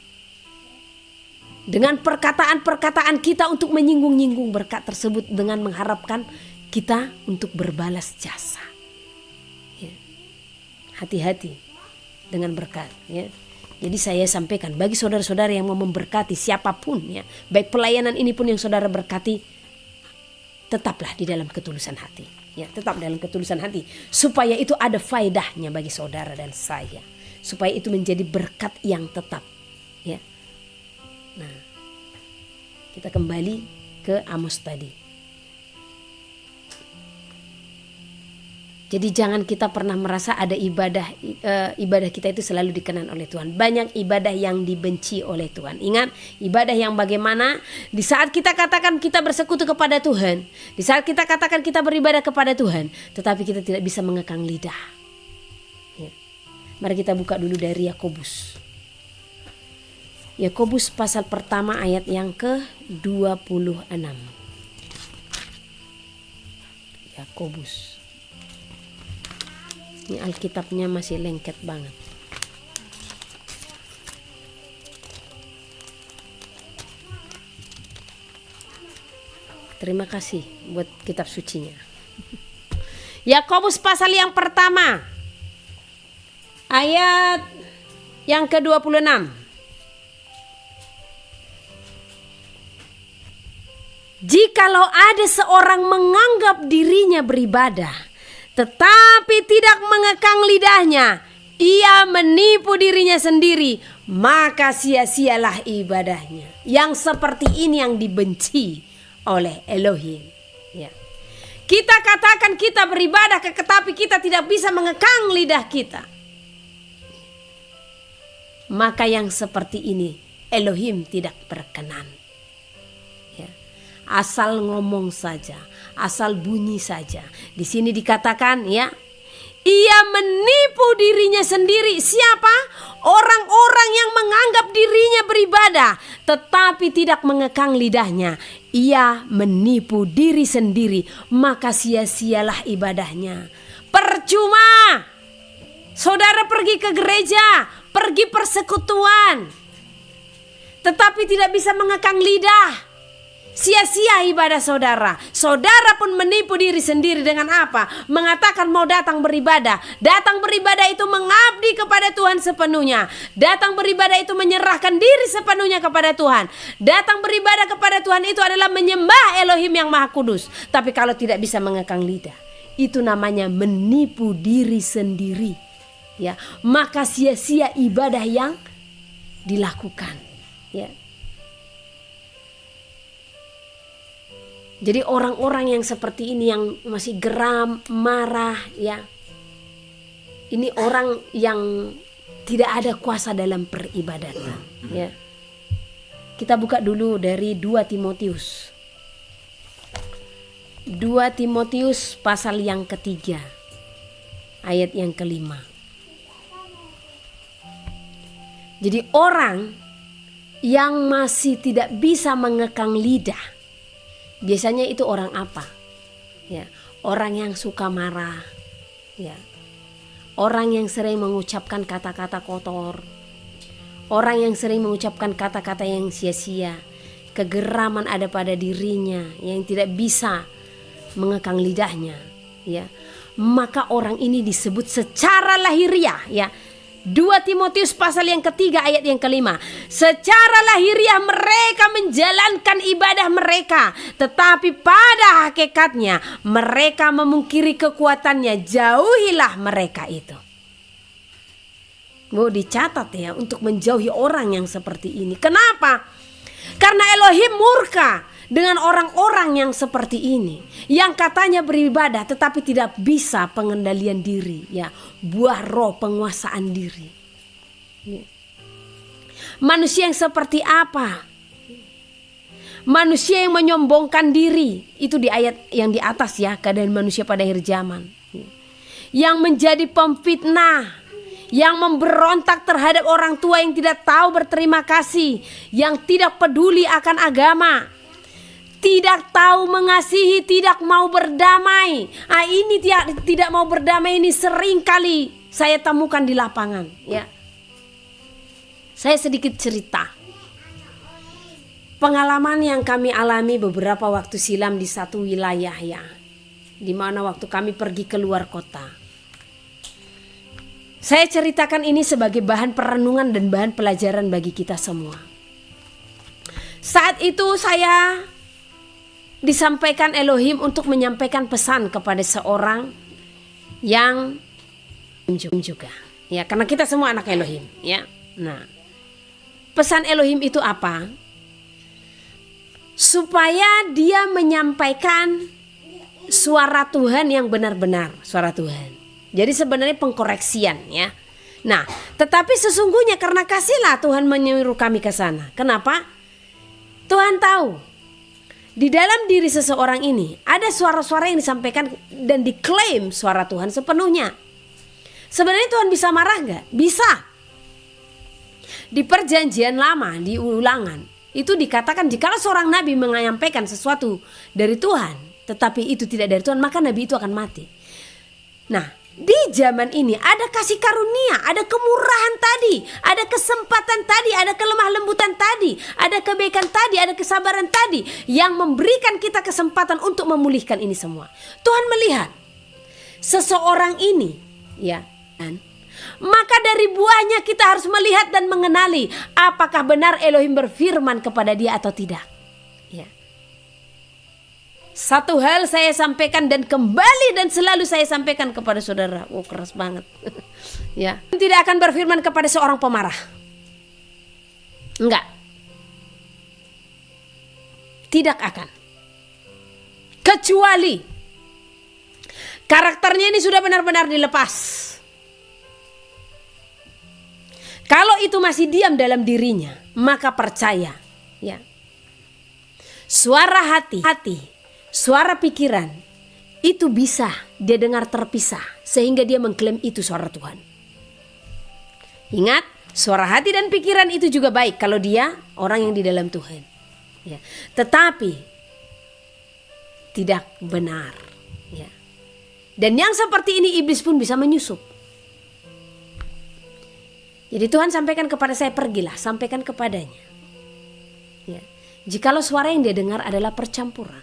S1: dengan perkataan-perkataan kita untuk menyinggung-nyinggung berkat tersebut dengan mengharapkan kita untuk berbalas jasa. Ya. Hati-hati dengan berkat. Ya. Jadi saya sampaikan bagi saudara-saudara yang mau memberkati siapapun, ya, baik pelayanan ini pun yang saudara berkati, tetaplah di dalam ketulusan hati. Ya, tetap dalam ketulusan hati supaya itu ada faedahnya bagi saudara dan saya, supaya itu menjadi berkat yang tetap. Ya. Nah, kita kembali ke Amos tadi. Jadi jangan kita pernah merasa ada ibadah kita itu selalu dikenan oleh Tuhan. Banyak ibadah yang dibenci oleh Tuhan. Ingat, ibadah yang bagaimana di saat kita katakan kita bersekutu kepada Tuhan, di saat kita katakan kita beribadah kepada Tuhan, tetapi kita tidak bisa mengekang lidah. Ya. Mari kita buka dulu dari Yakobus. Yakobus pasal pertama ayat yang ke-26. Yakobus. Ini Alkitabnya masih lengket banget. Terima kasih buat kitab sucinya. Yakobus pasal yang pertama ayat yang ke-26. Jikalau ada seorang menganggap dirinya beribadah tetapi tidak mengekang lidahnya, ia menipu dirinya sendiri, maka sia-sialah ibadahnya. Yang seperti ini yang dibenci oleh Elohim. Ya. Kita katakan kita beribadah, tetapi kita tidak bisa mengekang lidah kita. Maka yang seperti ini Elohim tidak berkenan. Ya. Asal ngomong saja, asal bunyi saja. Di sini dikatakan, ya, ia menipu dirinya sendiri. Siapa? Orang-orang yang menganggap dirinya beribadah tetapi tidak mengekang lidahnya. Ia menipu diri sendiri, maka sia-sialah ibadahnya. Percuma saudara pergi ke gereja, pergi persekutuan, tetapi tidak bisa mengekang lidah. Sia-sia ibadah saudara. Saudara pun menipu diri sendiri dengan apa? Mengatakan mau datang beribadah. Datang beribadah itu mengabdi kepada Tuhan sepenuhnya. Datang beribadah itu menyerahkan diri sepenuhnya kepada Tuhan. Datang beribadah kepada Tuhan itu adalah menyembah Elohim yang Maha Kudus. Tapi kalau tidak bisa mengekang lidah, itu namanya menipu diri sendiri. Ya, maka sia-sia ibadah yang dilakukan. Ya. Jadi orang-orang yang seperti ini yang masih geram, marah, ya. Ini orang yang tidak ada kuasa dalam peribadatan, ya. Kita buka dulu dari 2 Timotius. 2 Timotius pasal yang ketiga, ayat yang ke-5. Jadi orang yang masih tidak bisa mengekang lidah, biasanya itu orang apa? Ya, orang yang suka marah, ya. Orang yang sering mengucapkan kata-kata kotor. Orang yang sering mengucapkan kata-kata yang sia-sia. Kegeraman ada pada dirinya yang tidak bisa mengekang lidahnya, ya. Maka orang ini disebut secara lahiriah, ya. 2 Timotius pasal yang ketiga ayat yang ke-5. Secara lahiriah mereka menjalankan ibadah mereka, tetapi pada hakikatnya mereka memungkiri kekuatannya. Jauhilah mereka itu. Mau dicatat ya, untuk menjauhi orang yang seperti ini. Kenapa? Karena Elohim murka dengan orang-orang yang seperti ini, yang katanya beribadah tetapi tidak bisa pengendalian diri, ya, buah roh penguasaan diri. Ya. Manusia yang seperti apa? Manusia yang menyombongkan diri, itu di ayat yang di atas, ya, keadaan manusia pada akhir zaman. Ya. Yang menjadi pemfitnah, yang memberontak terhadap orang tua yang tidak tahu berterima kasih, yang tidak peduli akan agama, tidak tahu mengasihi, tidak mau berdamai. Ini tidak mau berdamai ini sering kali saya temukan di lapangan, ya. Saya sedikit cerita. pengalaman yang kami alami beberapa waktu silam di satu wilayah ya, di mana waktu kami pergi keluar kota. Saya ceritakan ini sebagai bahan perenungan dan bahan pelajaran bagi kita semua. Saat itu saya disampaikan Elohim untuk menyampaikan pesan kepada seorang yang juga ya, karena kita semua anak Elohim ya. Nah, pesan Elohim itu apa? Supaya dia menyampaikan suara Tuhan yang benar-benar, suara Tuhan. Jadi sebenarnya pengkoreksian ya. Nah, tetapi sesungguhnya karena kasihlah Tuhan menyuruh kami ke sana. Kenapa? Tuhan tahu di dalam diri seseorang ini ada suara-suara yang disampaikan dan diklaim suara Tuhan sepenuhnya. Sebenarnya Tuhan bisa marah nggak? Bisa. Di perjanjian lama, di ulangan, itu dikatakan jikalau seorang nabi menyampaikan sesuatu dari Tuhan, tetapi itu tidak dari Tuhan, maka nabi itu akan mati. Nah, di zaman ini ada kasih karunia, ada kemurahan tadi, ada kesempatan tadi, ada kelemah lembutan tadi, ada kebaikan tadi, ada kesabaran tadi yang memberikan kita kesempatan untuk memulihkan ini semua. Tuhan melihat seseorang ini ya, maka dari buahnya kita harus melihat dan mengenali apakah benar Elohim berfirman kepada dia atau tidak. Ya. Satu hal saya sampaikan dan kembali dan selalu saya sampaikan kepada saudara. Oh, keras banget. Ya, tidak akan berfirman kepada seorang pemarah. Enggak. Tidak akan. Kecuali karakternya ini sudah benar-benar dilepas. Kalau itu masih diam dalam dirinya, maka percaya, ya. Suara hati, suara pikiran itu bisa dia dengar terpisah sehingga dia mengklaim itu suara Tuhan. Ingat, suara hati dan pikiran itu juga baik kalau dia orang yang di dalam Tuhan. Ya. Tetapi tidak benar. Ya. Dan yang seperti ini iblis pun bisa menyusup. Jadi Tuhan sampaikan kepada saya, pergilah, sampaikan kepadanya. Ya. Jikalau suara yang dia dengar adalah percampuran,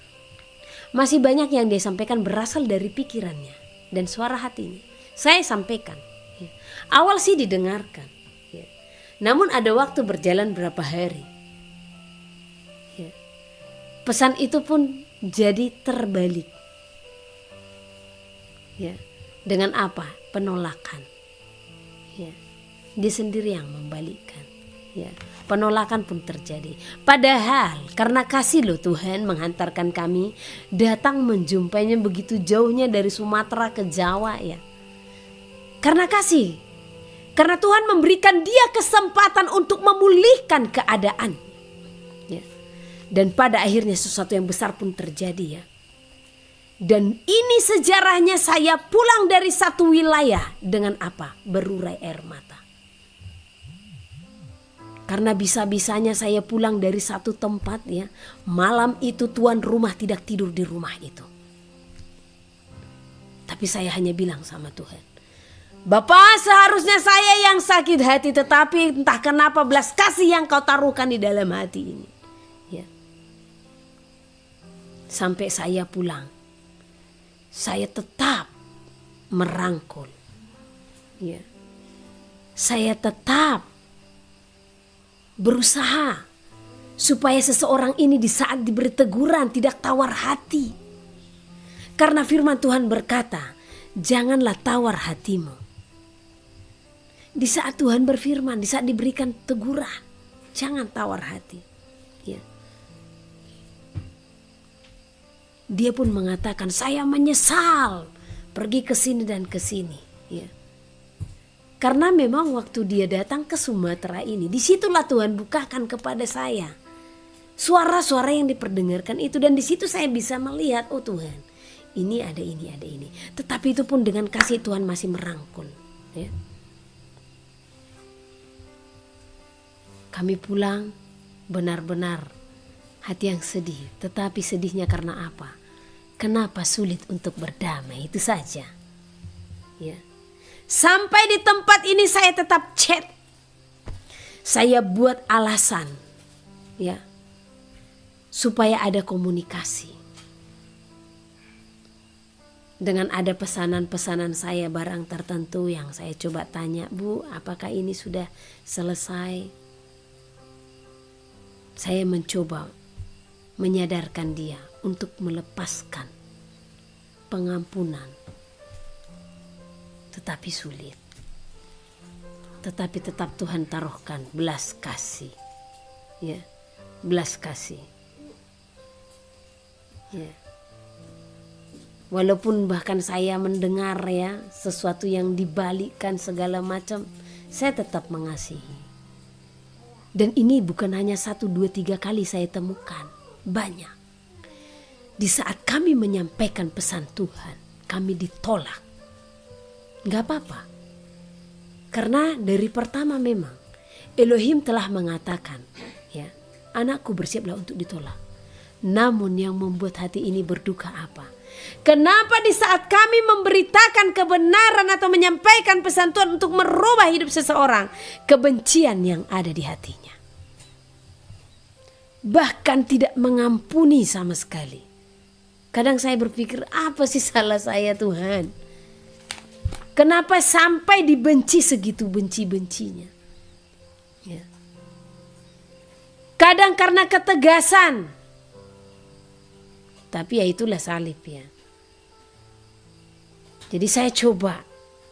S1: masih banyak yang dia sampaikan berasal dari pikirannya dan suara hatinya. Saya sampaikan. Ya. Awal sih didengarkan. Ya. Namun ada waktu berjalan berapa hari. Ya. Pesan itu pun jadi terbalik. Ya. Dengan apa? Penolakan. Ya. Dia sendiri yang membalikkan. Ya. Penolakan pun terjadi. Padahal karena kasih loh Tuhan menghantarkan kami datang menjumpainya begitu jauhnya dari Sumatera ke Jawa ya. Karena kasih. Karena Tuhan memberikan dia kesempatan untuk memulihkan keadaan. Ya. Dan pada akhirnya sesuatu yang besar pun terjadi ya. Dan ini sejarahnya saya pulang dari satu wilayah dengan apa? Berurai air mata. Karena bisa-bisanya saya pulang dari satu tempat ya. Malam itu tuan rumah tidak tidur di rumah itu. Tapi saya hanya bilang sama Tuhan, Bapak, seharusnya saya yang sakit hati, tetapi entah kenapa belas kasih yang kau taruhkan di dalam hati ini. Ya. Sampai saya pulang, saya tetap merangkul. Ya. Saya tetap berusaha supaya seseorang ini di saat diberi teguran tidak tawar hati. Karena firman Tuhan berkata, janganlah tawar hatimu. Di saat Tuhan berfirman, di saat diberikan teguran, jangan tawar hati. Ya. Dia pun mengatakan, saya menyesal pergi ke sini dan ke sini. Ya. Karena memang waktu dia datang ke Sumatera ini, disitulah Tuhan bukakan kepada saya suara-suara yang diperdengarkan itu. Dan disitu saya bisa melihat, oh Tuhan, ini ada ini, ada ini. Tetapi itu pun dengan kasih Tuhan masih merangkul. Ya. Kami pulang benar-benar hati yang sedih. Tetapi sedihnya karena apa? Kenapa sulit untuk berdamai, itu saja. Ya. Sampai di tempat ini saya tetap chat. Saya buat alasan. Ya. supaya ada komunikasi. Dengan ada pesanan-pesanan saya barang tertentu yang saya coba tanya, Bu, apakah ini sudah selesai? Saya mencoba menyadarkan dia untuk melepaskan pengampunan. Tetapi sulit. Tetapi tetap Tuhan taruhkan belas kasih. Ya, belas kasih. Ya. Walaupun bahkan saya mendengar ya sesuatu yang dibalikkan segala macam, saya tetap mengasihi. Dan ini bukan hanya 1, 2, 3 kali saya temukan, banyak. Di saat kami menyampaikan pesan Tuhan, kami ditolak. Gak apa-apa. Karena dari pertama memang Elohim telah mengatakan, ya, anakku bersiaplah untuk ditolak. Namun yang membuat hati ini berduka apa? Kenapa di saat kami memberitakan kebenaran atau menyampaikan pesan Tuhan untuk merubah hidup seseorang, kebencian yang ada di hatinya, bahkan tidak mengampuni sama sekali. Kadang saya berpikir, apa sih salah saya Tuhan? Kenapa sampai dibenci segitu benci-bencinya? Ya. Kadang karena ketegasan. Tapi ya itulah salib ya. Jadi saya coba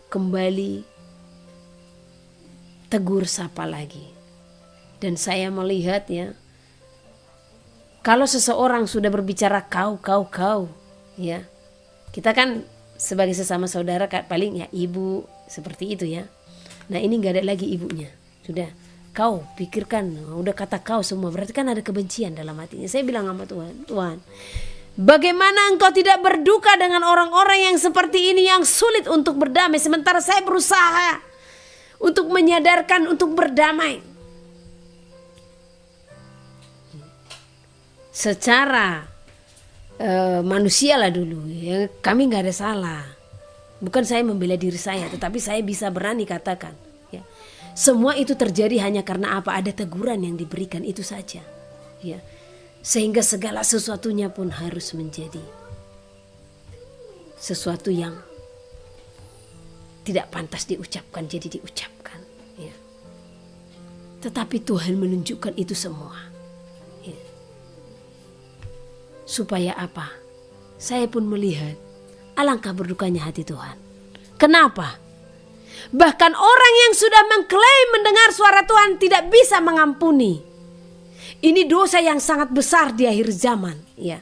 S1: kembali tegur sapa lagi. Dan saya melihat ya, kalau seseorang sudah berbicara kau, ya, kita kan sebagai sesama saudara paling ya ibu seperti itu ya. Nah ini nggak ada lagi ibunya, sudah kau pikirkan, udah kata kau semua, berarti kan ada kebencian dalam hatinya. Saya bilang sama Tuhan, bagaimana engkau tidak berduka dengan orang-orang yang seperti ini yang sulit untuk berdamai, sementara saya berusaha untuk menyadarkan untuk berdamai. Secara manusia lah dulu ya, kami nggak ada salah. Bukan saya membela diri saya, tetapi saya bisa berani katakan ya, semua itu terjadi hanya karena apa? Ada teguran yang diberikan, itu saja ya. Sehingga segala sesuatunya pun harus menjadi sesuatu yang tidak pantas diucapkan jadi diucapkan ya. Tetapi Tuhan menunjukkan itu semua ya. Supaya apa? Saya pun melihat alangkah berdukanya hati Tuhan. Kenapa? Bahkan orang yang sudah mengklaim mendengar suara Tuhan tidak bisa mengampuni. Ini dosa yang sangat besar di akhir zaman ya.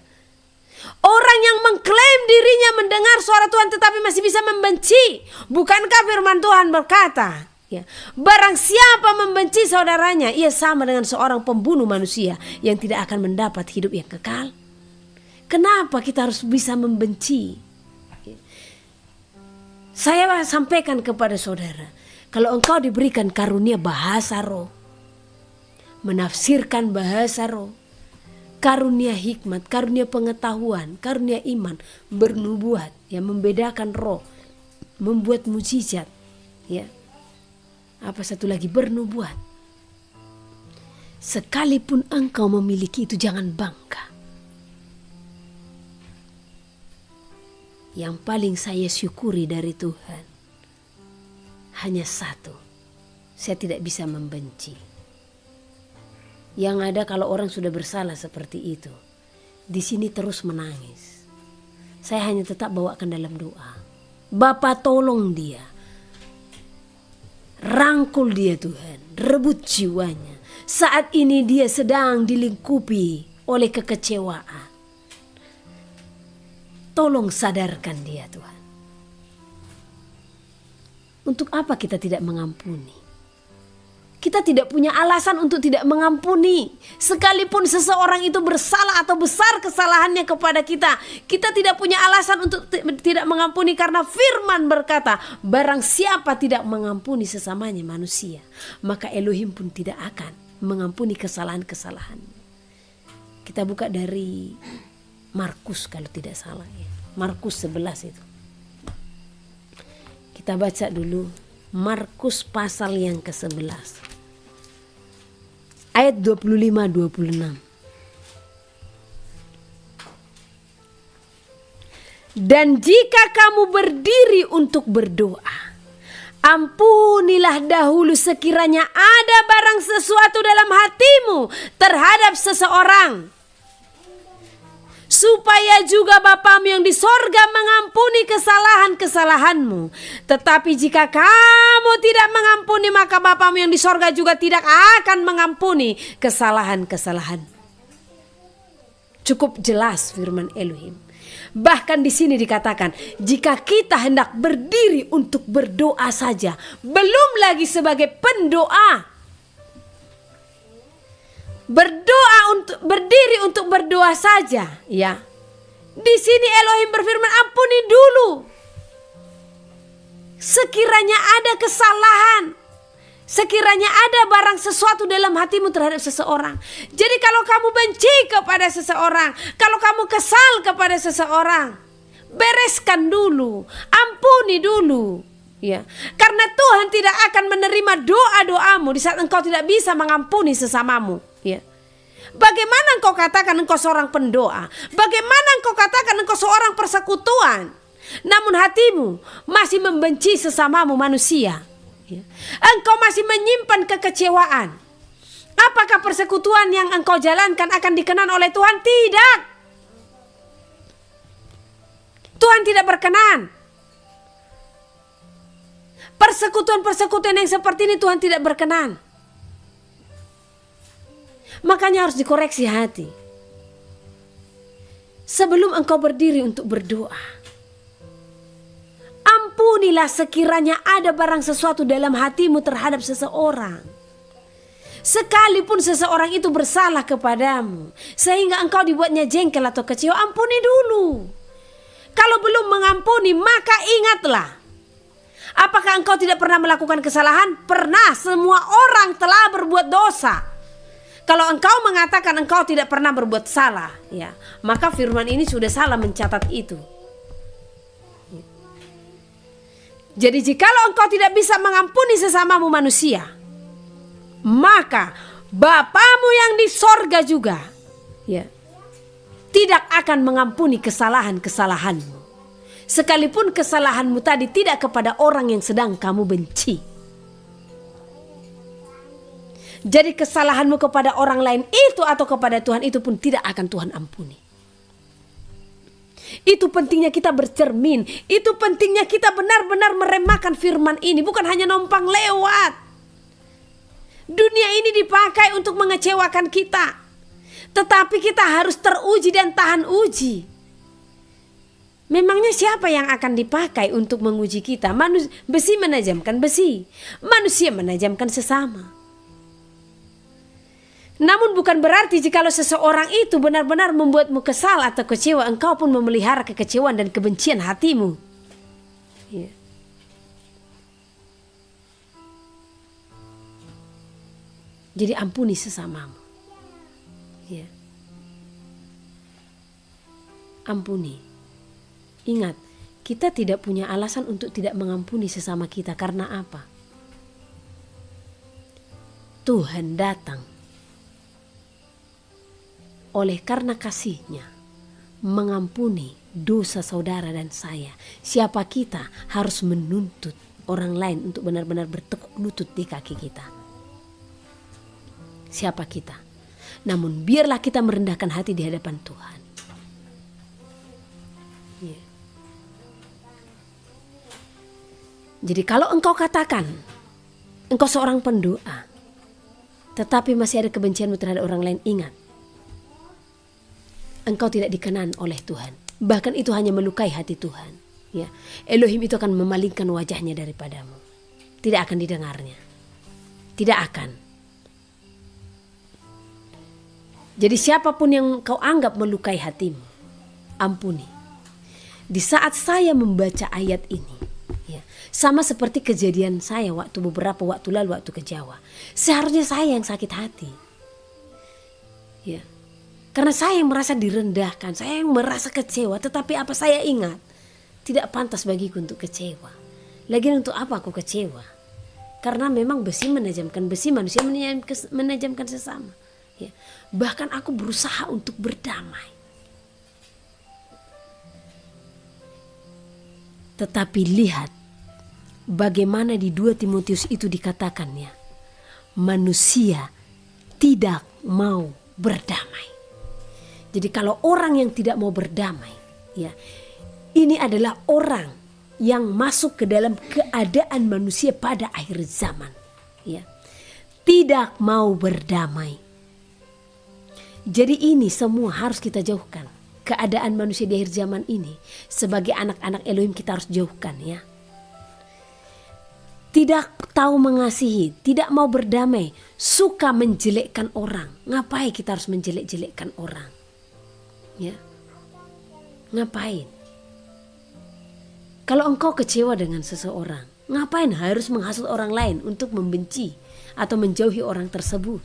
S1: Orang yang mengklaim dirinya mendengar suara Tuhan tetapi masih bisa membenci. Bukankah firman Tuhan berkata ya, barang siapa membenci saudaranya, ia sama dengan seorang pembunuh manusia yang tidak akan mendapat hidup yang kekal. Kenapa kita harus bisa membenci? Saya sampaikan kepada saudara, kalau engkau diberikan karunia bahasa roh, menafsirkan bahasa roh, karunia hikmat, karunia pengetahuan, karunia iman, bernubuat, ya, membedakan roh, membuat mujizat, ya. Apa satu lagi? Bernubuat. Sekalipun engkau memiliki itu, jangan bangga. Yang paling saya syukuri dari Tuhan hanya satu, saya tidak bisa membenci. Yang ada kalau orang sudah bersalah seperti itu, di sini terus menangis. Saya hanya tetap bawakan dalam doa. Bapa, tolong dia. Rangkul dia Tuhan, rebut jiwanya. Saat ini dia sedang dilingkupi oleh kekecewaan. Tolong sadarkan dia Tuhan. Untuk apa kita tidak mengampuni? Kita tidak punya alasan untuk tidak mengampuni. Sekalipun seseorang itu bersalah atau besar kesalahannya kepada kita, kita tidak punya alasan untuk tidak mengampuni, karena firman berkata, barang siapa tidak mengampuni sesamanya manusia, maka Elohim pun tidak akan mengampuni kesalahan-kesalahan. Kita buka dari Markus kalau tidak salah ya. Markus 11 itu. Kita baca dulu Markus pasal yang ke-11. Ayat 25-26. Dan jika kamu berdiri untuk berdoa, ampunilah dahulu sekiranya ada barang sesuatu dalam hatimu terhadap seseorang, supaya juga Bapamu yang di sorga mengampuni kesalahan-kesalahanmu. Tetapi jika kamu tidak mengampuni, maka Bapamu yang di sorga juga tidak akan mengampuni kesalahan-kesalahan. Cukup jelas firman Elohim. Bahkan di sini dikatakan, jika kita hendak berdiri untuk berdoa saja, belum lagi sebagai pendoa, berdiri untuk berdoa saja, ya. Di sini Elohim berfirman, ampuni dulu. Sekiranya ada kesalahan, sekiranya ada barang sesuatu dalam hatimu terhadap seseorang. Jadi kalau kamu benci kepada seseorang, kalau kamu kesal kepada seseorang, bereskan dulu, ampuni dulu, ya. Karena Tuhan tidak akan menerima doa-doamu di saat engkau tidak bisa mengampuni sesamamu, ya. Bagaimana engkau katakan engkau seorang pendoa? Bagaimana engkau katakan engkau seorang persekutuan, namun hatimu masih membenci sesamamu manusia? Engkau masih menyimpan kekecewaan. Apakah persekutuan yang engkau jalankan akan dikenan oleh Tuhan? Tidak. Tuhan tidak berkenan. Persekutuan-persekutuan yang seperti ini Tuhan tidak berkenan. Makanya harus dikoreksi hati. Sebelum engkau berdiri untuk berdoa, ampunilah sekiranya ada barang sesuatu dalam hatimu terhadap seseorang. Sekalipun seseorang itu bersalah kepadamu, sehingga engkau dibuatnya jengkel atau kecewa, ampuni dulu. Kalau belum mengampuni, maka ingatlah. Apakah engkau tidak pernah melakukan kesalahan? Pernah, semua orang telah berbuat dosa. Kalau engkau mengatakan engkau tidak pernah berbuat salah, ya, maka firman ini sudah salah mencatat itu. Jadi jikalau engkau tidak bisa mengampuni sesamamu manusia, maka Bapamu yang di sorga juga, ya, tidak akan mengampuni kesalahan-kesalahanmu. Sekalipun kesalahanmu tadi tidak kepada orang yang sedang kamu benci. Jadi kesalahanmu kepada orang lain itu atau kepada Tuhan itu pun tidak akan Tuhan ampuni. Itu pentingnya kita bercermin. Itu pentingnya kita benar-benar meremahkan firman ini. Bukan hanya numpang lewat. Dunia ini dipakai untuk mengecewakan kita. Tetapi kita harus teruji dan tahan uji. Memangnya siapa yang akan dipakai untuk menguji kita? Besi menajamkan besi. Manusia menajamkan sesama. Namun bukan berarti jikalau seseorang itu benar-benar membuatmu kesal atau kecewa, engkau pun memelihara kekecewaan dan kebencian hatimu. Ya. Jadi ampuni sesamamu. Ya. Ampuni. Ingat, kita tidak punya alasan untuk tidak mengampuni sesama kita. Karena apa? Tuhan datang oleh karena kasih-Nya mengampuni dosa saudara dan saya. Siapa kita harus menuntut orang lain untuk benar-benar bertekuk lutut di kaki kita? Siapa kita? Namun biarlah kita merendahkan hati di hadapan Tuhan. Yeah. Jadi kalau engkau katakan engkau seorang pendoa, tetapi masih ada kebencianmu terhadap orang lain, ingat, engkau tidak dikenan oleh Tuhan. Bahkan itu hanya melukai hati Tuhan. Ya, Elohim itu akan memalingkan wajahnya daripadamu. Tidak akan didengarnya. Tidak akan. Jadi siapapun yang kau anggap melukai hatimu, ampuni. Di saat saya membaca ayat ini, ya, sama seperti kejadian saya beberapa waktu lalu waktu ke Jawa. Seharusnya saya yang sakit hati. Ya. Karena saya yang merasa direndahkan, saya yang merasa kecewa. Tetapi apa saya ingat, tidak pantas bagiku untuk kecewa. Lagian untuk apa aku kecewa? Karena memang besi menajamkan besi, manusia menajamkan sesama. Ya. Bahkan aku berusaha untuk berdamai. Tetapi lihat bagaimana di 2 Timotius itu dikatakannya, manusia tidak mau berdamai. Jadi kalau orang yang tidak mau berdamai, ya, ini adalah orang yang masuk ke dalam keadaan manusia pada akhir zaman, ya. Tidak mau berdamai. Jadi ini semua harus kita jauhkan. Keadaan manusia di akhir zaman ini sebagai anak-anak Elohim kita harus jauhkan, ya. Tidak tahu mengasihi, tidak mau berdamai, suka menjelekkan orang. Ngapain kita harus menjelek-jelekkan orang? Ya. Ngapain? Kalau engkau kecewa dengan seseorang, ngapain harus menghasut orang lain untuk membenci atau menjauhi orang tersebut?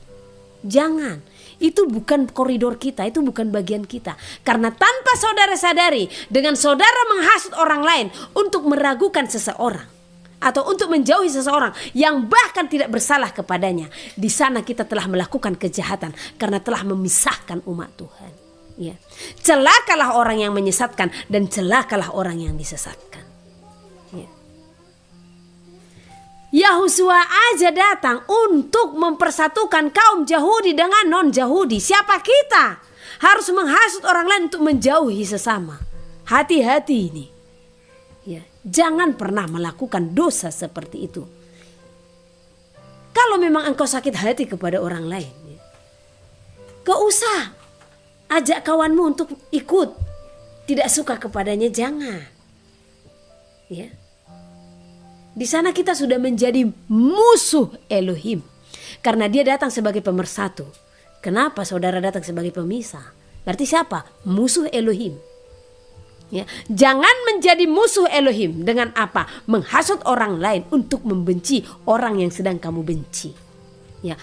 S1: Jangan. Itu bukan koridor kita, itu bukan bagian kita. Karena tanpa saudara sadari, dengan saudara menghasut orang lain untuk meragukan seseorang atau untuk menjauhi seseorang yang bahkan tidak bersalah kepadanya, di sana kita telah melakukan kejahatan karena telah memisahkan umat Tuhan. Ya. Celakalah orang yang menyesatkan dan celakalah orang yang disesatkan. Ya. Yahusua aja datang untuk mempersatukan kaum Yahudi dengan non-Yahudi. Siapa kita? Harus menghasut orang lain untuk menjauhi sesama. Hati-hati ini. Ya, jangan pernah melakukan dosa seperti itu. Kalau memang engkau sakit hati kepada orang lain, ya, gak usah ajak kawanmu untuk ikut. Tidak suka kepadanya, jangan. Ya. Di sana kita sudah menjadi musuh Elohim. Karena dia datang sebagai pemersatu. Kenapa saudara datang sebagai pemisah? Berarti siapa? Musuh Elohim. Ya. Jangan menjadi musuh Elohim dengan apa? Menghasut orang lain untuk membenci orang yang sedang kamu benci. Ya.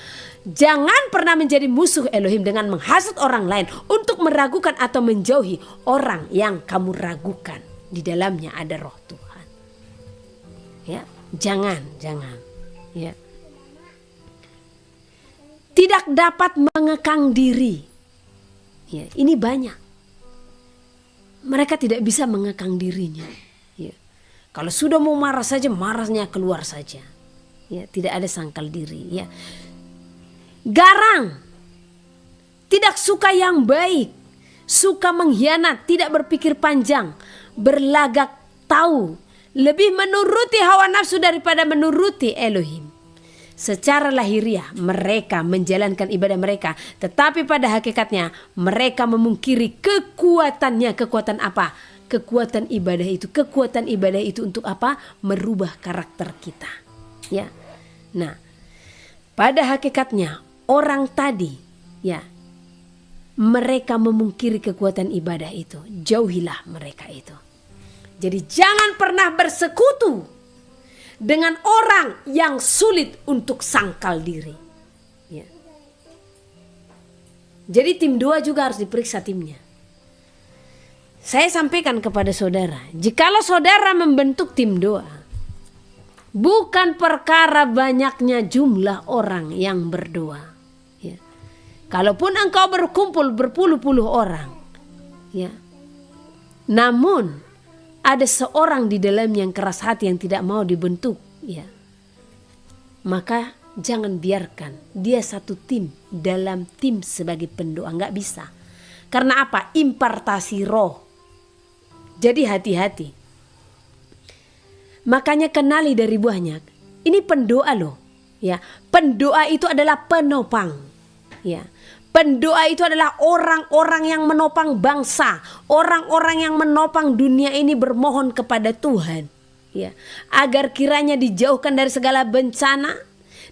S1: Jangan pernah menjadi musuh Elohim dengan menghasut orang lain untuk meragukan atau menjauhi orang yang kamu ragukan. Di dalamnya ada roh Tuhan. Ya, jangan. Ya. Tidak dapat mengekang diri. Ya, ini banyak. Mereka tidak bisa mengekang dirinya. Ya. Kalau sudah mau marah saja, marahnya keluar saja. Ya, tidak ada sangkal diri. Ya. Garang, tidak suka yang baik, suka mengkhianat, tidak berpikir panjang, berlagak tahu, lebih menuruti hawa nafsu daripada menuruti Elohim. Secara lahiriah mereka menjalankan ibadah mereka, tetapi pada hakikatnya mereka memungkiri kekuatannya. Kekuatan apa? Kekuatan ibadah itu. Kekuatan ibadah itu untuk apa? Merubah karakter kita. Ya. Nah, pada hakikatnya orang tadi, ya, mereka memungkiri kekuatan ibadah itu. Jauhilah mereka itu. Jadi jangan pernah bersekutu dengan orang yang sulit untuk sangkal diri. Ya. Jadi tim 2 juga harus diperiksa timnya. Saya sampaikan kepada saudara, jikalau saudara membentuk tim 2, bukan perkara banyaknya jumlah orang yang berdoa. Ya. Kalaupun engkau berkumpul berpuluh-puluh orang, ya, namun ada seorang di dalam yang keras hati yang tidak mau dibentuk, ya, maka jangan biarkan dia satu tim dalam tim sebagai pendoa. Nggak bisa. Karena apa? Impartasi roh. Jadi hati-hati. Makanya kenali dari buahnya. Ini pendoa loh. Ya, pendoa itu adalah penopang. Ya. Pendoa itu adalah orang-orang yang menopang bangsa, orang-orang yang menopang dunia ini bermohon kepada Tuhan, ya, agar kiranya dijauhkan dari segala bencana,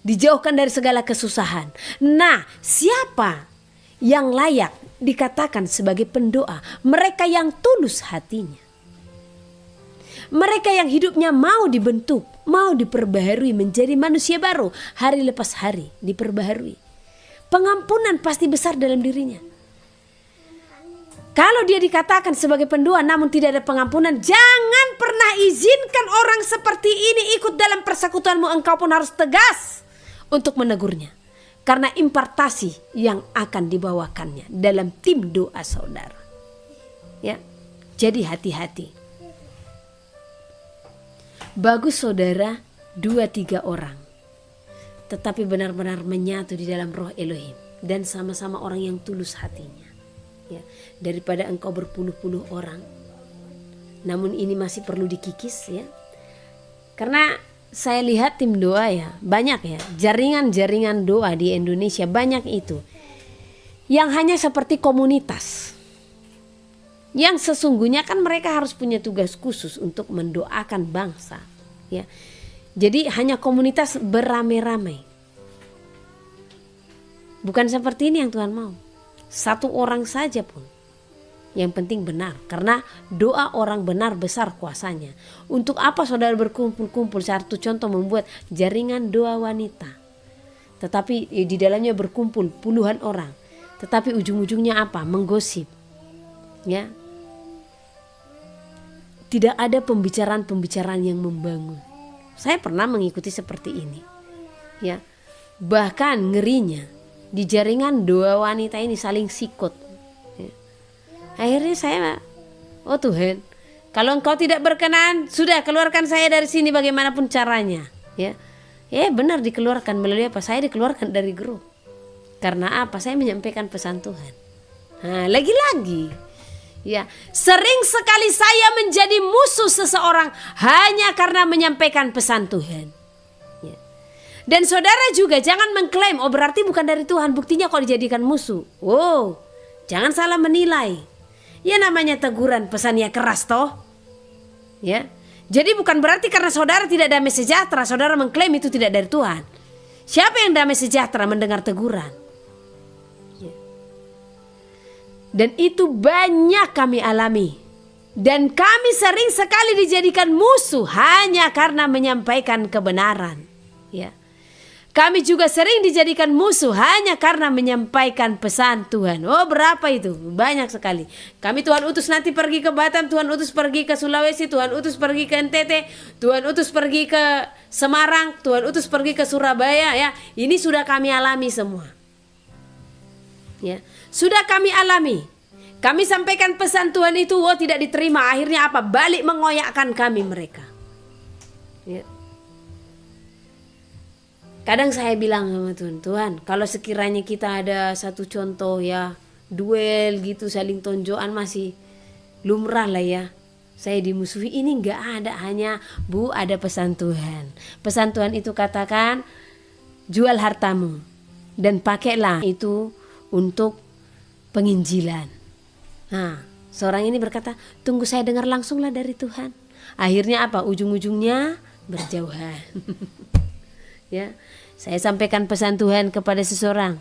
S1: dijauhkan dari segala kesusahan. Nah, siapa yang layak dikatakan sebagai pendoa? Mereka yang tulus hatinya. Mereka yang hidupnya mau dibentuk, mau diperbaharui menjadi manusia baru, hari lepas hari diperbaharui. Pengampunan pasti besar dalam dirinya. Kalau dia dikatakan sebagai pendoa namun tidak ada pengampunan, jangan pernah izinkan orang seperti ini ikut dalam persekutuanmu. Engkau pun harus tegas untuk menegurnya. Karena impartasi yang akan dibawakannya dalam tim doa saudara. Ya, jadi hati-hati. Bagus saudara 2-3 orang, tetapi benar-benar menyatu di dalam roh Elohim dan sama-sama orang yang tulus hatinya. Ya, daripada engkau berpuluh-puluh orang. Namun ini masih perlu dikikis ya. Karena saya lihat tim doa ya, banyak ya, jaringan-jaringan doa di Indonesia banyak itu. Yang hanya seperti komunitas. Yang sesungguhnya kan mereka harus punya tugas khusus untuk mendoakan bangsa. Ya. Jadi hanya komunitas beramai-ramai. Bukan seperti ini yang Tuhan mau. Satu orang saja pun. Yang penting benar. Karena doa orang benar besar kuasanya. Untuk apa saudara berkumpul-kumpul? Satu contoh membuat jaringan doa wanita. Tetapi di dalamnya berkumpul puluhan orang. Tetapi ujung-ujungnya apa? Menggosip. Ya. Tidak ada pembicaraan-pembicaraan yang membangun. Saya pernah mengikuti seperti ini. Ya. Bahkan ngerinya di jaringan doa wanita ini saling sikut. Ya. Akhirnya saya, oh Tuhan, kalau engkau tidak berkenan, sudah keluarkan saya dari sini bagaimanapun caranya. Ya, benar dikeluarkan melalui apa? Saya dikeluarkan dari grup. Karena apa? Saya menyampaikan pesan Tuhan. Nah, lagi-lagi, ya, sering sekali saya menjadi musuh seseorang hanya karena menyampaikan pesan Tuhan. Dan saudara juga jangan mengklaim, oh berarti bukan dari Tuhan, buktinya kok dijadikan musuh. Oh, jangan salah menilai. Ya namanya teguran, pesannya keras toh. Ya. Jadi bukan berarti karena saudara tidak damai sejahtera, saudara mengklaim itu tidak dari Tuhan. Siapa yang damai sejahtera mendengar teguran? Ya. Dan itu banyak kami alami. Dan kami sering sekali dijadikan musuh hanya karena menyampaikan kebenaran. Ya. Kami juga sering dijadikan musuh hanya karena menyampaikan pesan Tuhan. Oh berapa itu? Banyak sekali. Kami Tuhan utus nanti pergi ke Batam, Tuhan utus pergi ke Sulawesi, Tuhan utus pergi ke NTT, Tuhan utus pergi ke Semarang, Tuhan utus pergi ke Surabaya. Ya, ini sudah kami alami semua. Ya, sudah kami alami. Kami sampaikan pesan Tuhan itu, oh tidak diterima. Akhirnya apa? Balik mengoyakkan kami mereka. Ya. Kadang saya bilang sama Tuhan, Tuhan kalau sekiranya kita ada satu contoh ya, duel gitu saling tonjokan masih lumrah lah ya. Saya dimusuhi, ini enggak ada, hanya Bu ada pesan Tuhan. Pesan Tuhan itu katakan jual hartamu dan pakailah itu untuk penginjilan. Nah, seorang ini berkata, tunggu saya dengar langsung lah dari Tuhan. Akhirnya apa? Ujung-ujungnya berjauhan. Ya, saya sampaikan pesan Tuhan kepada seseorang.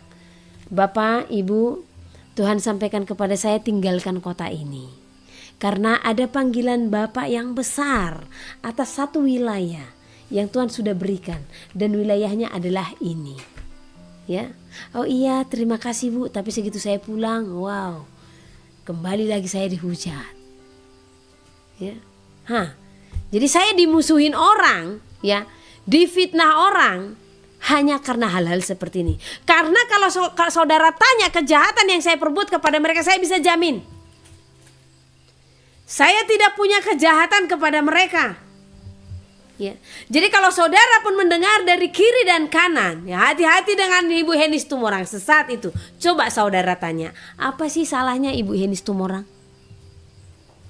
S1: Bapak, Ibu, Tuhan sampaikan kepada saya tinggalkan kota ini. Karena ada panggilan Bapak yang besar atas satu wilayah yang Tuhan sudah berikan. Dan wilayahnya adalah ini. Ya, oh iya terima kasih Bu, tapi segitu saya pulang, wow, kembali lagi saya dihujat. Ya, jadi saya dimusuhin orang, ya. Difitnah orang hanya karena hal-hal seperti ini. Karena kalau saudara tanya kejahatan yang saya perbuat kepada mereka, saya bisa jamin saya tidak punya kejahatan kepada mereka. Ya. Jadi kalau saudara pun mendengar dari kiri dan kanan, ya hati-hati dengan Ibu Henis Tumorang sesat itu. Coba saudara tanya, apa sih salahnya Ibu Henis Tumorang?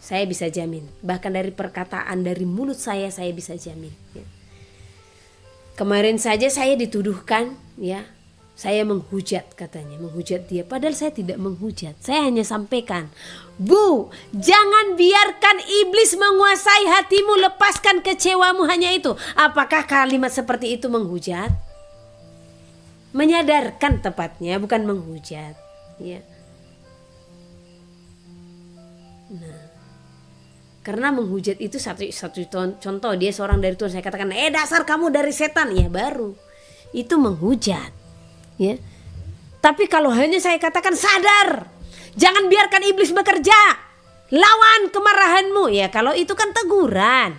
S1: Saya bisa jamin, bahkan dari perkataan dari mulut saya bisa jamin. Ya. Kemarin saja saya dituduhkan, ya, saya menghujat katanya, menghujat dia. Padahal saya tidak menghujat, saya hanya sampaikan, Bu, jangan biarkan iblis menguasai hatimu, lepaskan kecewamu hanya itu. Apakah kalimat seperti itu menghujat? Menyadarkan tepatnya, bukan menghujat. Ya. Nah. Karena menghujat itu satu contoh, dia seorang dari Tuhan, saya katakan dasar kamu dari setan, ya baru itu menghujat, ya. Tapi kalau hanya saya katakan sadar, jangan biarkan iblis bekerja, lawan kemarahanmu, ya kalau itu kan teguran.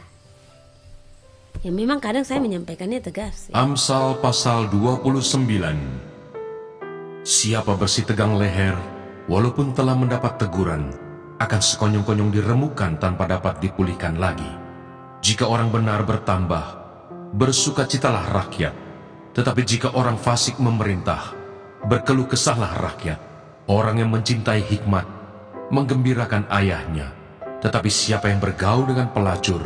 S1: Ya memang kadang saya menyampaikannya tegas. Ya.
S2: Amsal pasal 29. Siapa bersih tegang leher, walaupun telah mendapat teguran, akan sekonyong-konyong diremukan tanpa dapat dipulihkan lagi. Jika orang benar bertambah, bersukacitalah rakyat. Tetapi jika orang fasik memerintah, berkeluh kesahlah rakyat. Orang yang mencintai hikmat menggembirakan ayahnya, tetapi siapa yang bergaul dengan pelacur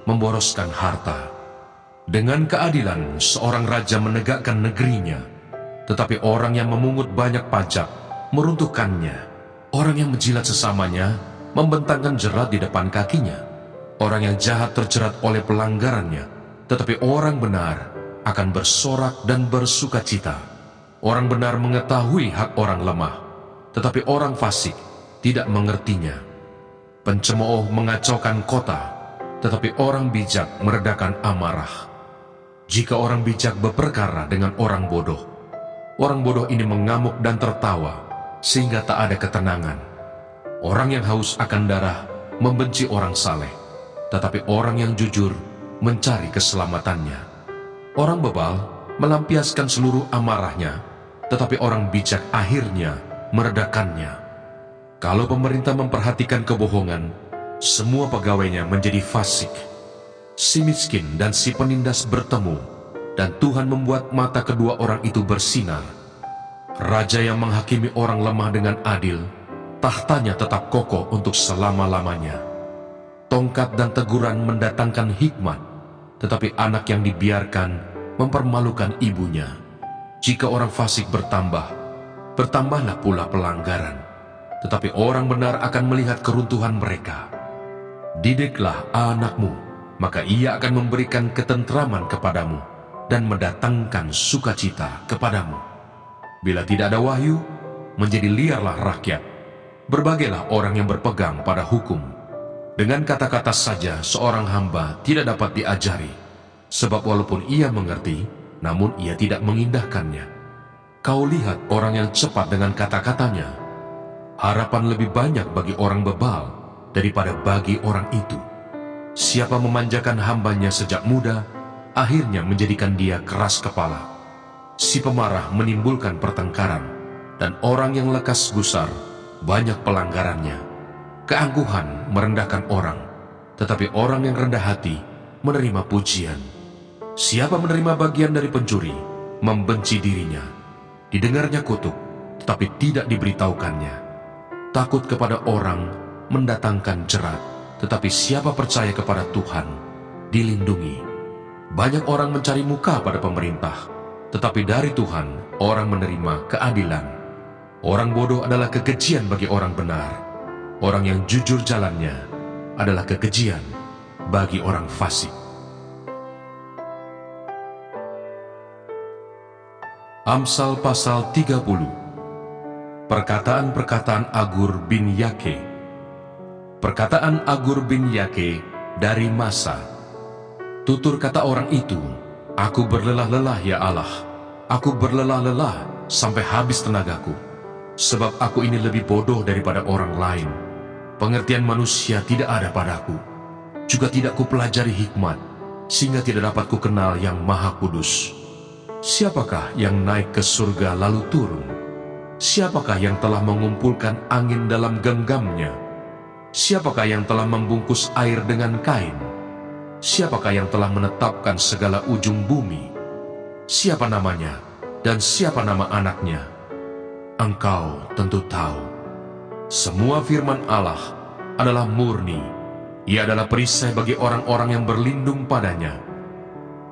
S2: memboroskan harta. Dengan keadilan seorang raja menegakkan negerinya, tetapi orang yang memungut banyak pajak meruntuhkannya. Orang yang menjilat sesamanya membentangkan jerat di depan kakinya. Orang yang jahat terjerat oleh pelanggarannya, tetapi orang benar akan bersorak dan bersukacita. Orang benar mengetahui hak orang lemah, tetapi orang fasik tidak mengertinya. Pencemooh mengacaukan kota, tetapi orang bijak meredakan amarah. Jika orang bijak berperkara dengan orang bodoh ini mengamuk dan tertawa, sehingga tak ada ketenangan. Orang yang haus akan darah membenci orang saleh, tetapi orang yang jujur mencari keselamatannya. Orang bebal melampiaskan seluruh amarahnya, tetapi orang bijak akhirnya meredakannya. Kalau pemerintah memperhatikan kebohongan, semua pegawainya menjadi fasik. Si miskin dan si penindas bertemu, dan Tuhan membuat mata kedua orang itu bersinar. Raja yang menghakimi orang lemah dengan adil, tahtanya tetap kokoh untuk selama-lamanya. Tongkat dan teguran mendatangkan hikmat, tetapi anak yang dibiarkan mempermalukan ibunya. Jika orang fasik bertambah, bertambahlah pula pelanggaran, tetapi orang benar akan melihat keruntuhan mereka. Didiklah anakmu, maka ia akan memberikan ketentraman kepadamu dan mendatangkan sukacita kepadamu. Bila tidak ada wahyu, menjadi liarlah rakyat. Berbagailah orang yang berpegang pada hukum. Dengan kata-kata saja seorang hamba tidak dapat diajari, sebab walaupun ia mengerti, namun ia tidak mengindahkannya. Kau lihat orang yang cepat dengan kata-katanya. Harapan lebih banyak bagi orang bebal daripada bagi orang itu. Siapa memanjakan hambanya sejak muda, akhirnya menjadikan dia keras kepala. Si pemarah menimbulkan pertengkaran, dan orang yang lekas gusar banyak pelanggarannya. Keangkuhan merendahkan orang, tetapi orang yang rendah hati menerima pujian. Siapa menerima bagian dari pencuri, membenci dirinya. Didengarnya kutuk, tetapi tidak diberitahukannya. Takut kepada orang mendatangkan jerat, tetapi siapa percaya kepada Tuhan, dilindungi. Banyak orang mencari muka pada pemerintah, tetapi dari Tuhan orang menerima keadilan. Orang bodoh adalah kekejian bagi orang benar. Orang yang jujur jalannya adalah kekejian bagi orang fasik. Amsal pasal 30. Perkataan-perkataan Agur bin Yake. Perkataan Agur bin Yake dari Masa. Tutur kata orang itu, aku berlelah-lelah ya Allah, aku berlelah-lelah sampai habis tenagaku, sebab aku ini lebih bodoh daripada orang lain. Pengertian manusia tidak ada padaku, juga tidak kupelajari hikmat, sehingga tidak dapat kukenal yang Maha Kudus. Siapakah yang naik ke surga lalu turun? Siapakah yang telah mengumpulkan angin dalam genggamnya? Siapakah yang telah membungkus air dengan kain? Siapakah yang telah menetapkan segala ujung bumi? Siapa namanya dan siapa nama anaknya? Engkau tentu tahu. Semua firman Allah adalah murni. Ia adalah perisai bagi orang-orang yang berlindung padanya.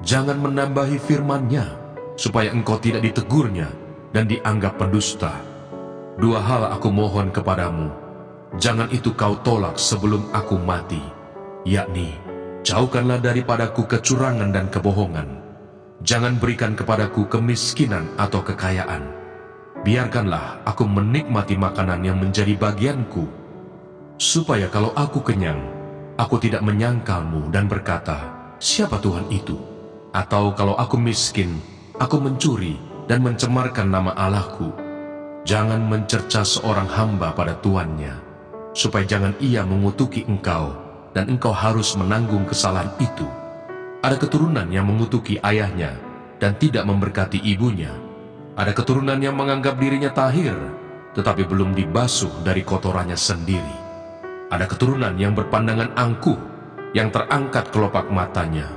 S2: Jangan menambahi firman-Nya, supaya engkau tidak ditegurnya dan dianggap pendusta. Dua hal aku mohon kepadamu, jangan itu kau tolak sebelum aku mati, yakni, jauhkanlah daripadaku kecurangan dan kebohongan. Jangan berikan kepadaku kemiskinan atau kekayaan. Biarkanlah aku menikmati makanan yang menjadi bagianku, supaya kalau aku kenyang, aku tidak menyangkalmu dan berkata, siapa Tuhan itu? Atau kalau aku miskin, aku mencuri dan mencemarkan nama Allahku. Jangan mencerca seorang hamba pada tuannya, supaya jangan ia mengutuki engkau, dan engkau harus menanggung kesalahan itu. Ada keturunan yang mengutuki ayahnya dan tidak memberkati ibunya. Ada keturunan yang menganggap dirinya tahir, tetapi belum dibasuh dari kotorannya sendiri. Ada keturunan yang berpandangan angkuh, yang terangkat kelopak matanya.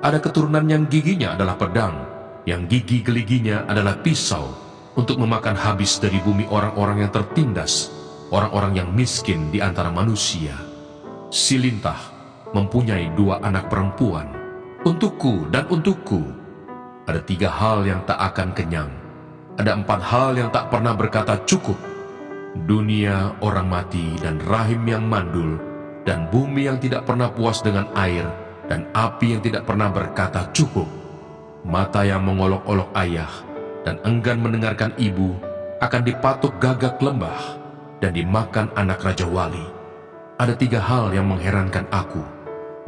S2: Ada keturunan yang giginya adalah pedang, yang gigi geliginya adalah pisau, untuk memakan habis dari bumi orang-orang yang tertindas, orang-orang yang miskin di antara manusia. Si lintah mempunyai 2 anak perempuan, untukku dan untukku. Ada 3 hal yang tak akan kenyang, ada 4 hal yang tak pernah berkata cukup. Dunia orang mati dan rahim yang mandul, dan bumi yang tidak pernah puas dengan air, dan api yang tidak pernah berkata cukup. Mata yang mengolok-olok ayah dan enggan mendengarkan ibu akan dipatuk gagak lembah dan dimakan anak Raja Wali. Ada 3 hal yang mengherankan aku,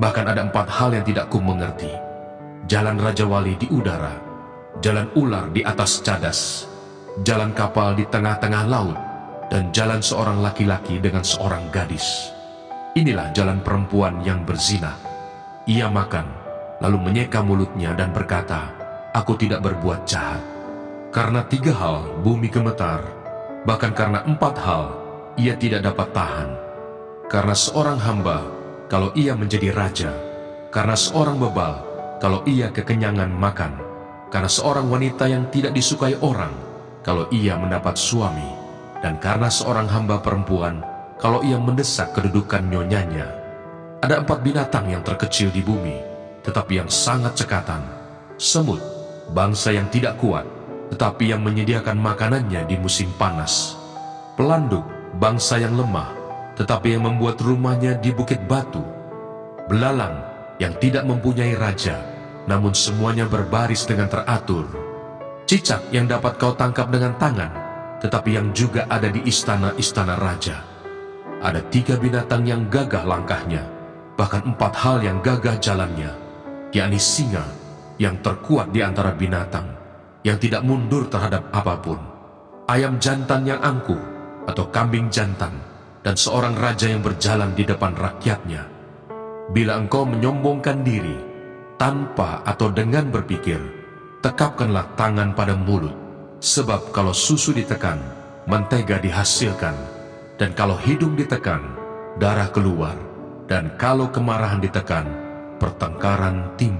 S2: bahkan ada 4 hal yang tidak ku mengerti. Jalan Raja Wali di udara, jalan ular di atas cadas, jalan kapal di tengah-tengah laut, dan jalan seorang laki-laki dengan seorang gadis. Inilah jalan perempuan yang berzina. Ia makan, lalu menyeka mulutnya dan berkata, "Aku tidak berbuat jahat." Karena 3 hal bumi gemetar, bahkan karena 4 hal ia tidak dapat tahan. Karena seorang hamba, kalau ia menjadi raja, karena seorang bebal, kalau ia kekenyangan makan, karena seorang wanita yang tidak disukai orang, kalau ia mendapat suami, dan karena seorang hamba perempuan, kalau ia mendesak kedudukan nyonyanya. Ada 4 binatang yang terkecil di bumi, tetapi yang sangat cekatan. Semut, bangsa yang tidak kuat, tetapi yang menyediakan makanannya di musim panas. Pelanduk, bangsa yang lemah, tetapi yang membuat rumahnya di bukit batu. Belalang, yang tidak mempunyai raja, namun semuanya berbaris dengan teratur. Cicak yang dapat kau tangkap dengan tangan, tetapi yang juga ada di istana-istana raja. Ada 3 binatang yang gagah langkahnya, bahkan 4 hal yang gagah jalannya, yakni singa yang terkuat di antara binatang, yang tidak mundur terhadap apapun, ayam jantan yang angkuh atau kambing jantan, dan seorang raja yang berjalan di depan rakyatnya. Bila engkau menyombongkan diri, tanpa atau dengan berpikir, tekapkanlah tangan pada mulut, sebab kalau susu ditekan, mentega dihasilkan, dan kalau hidung ditekan, darah keluar, dan kalau kemarahan ditekan, pertengkaran timbul.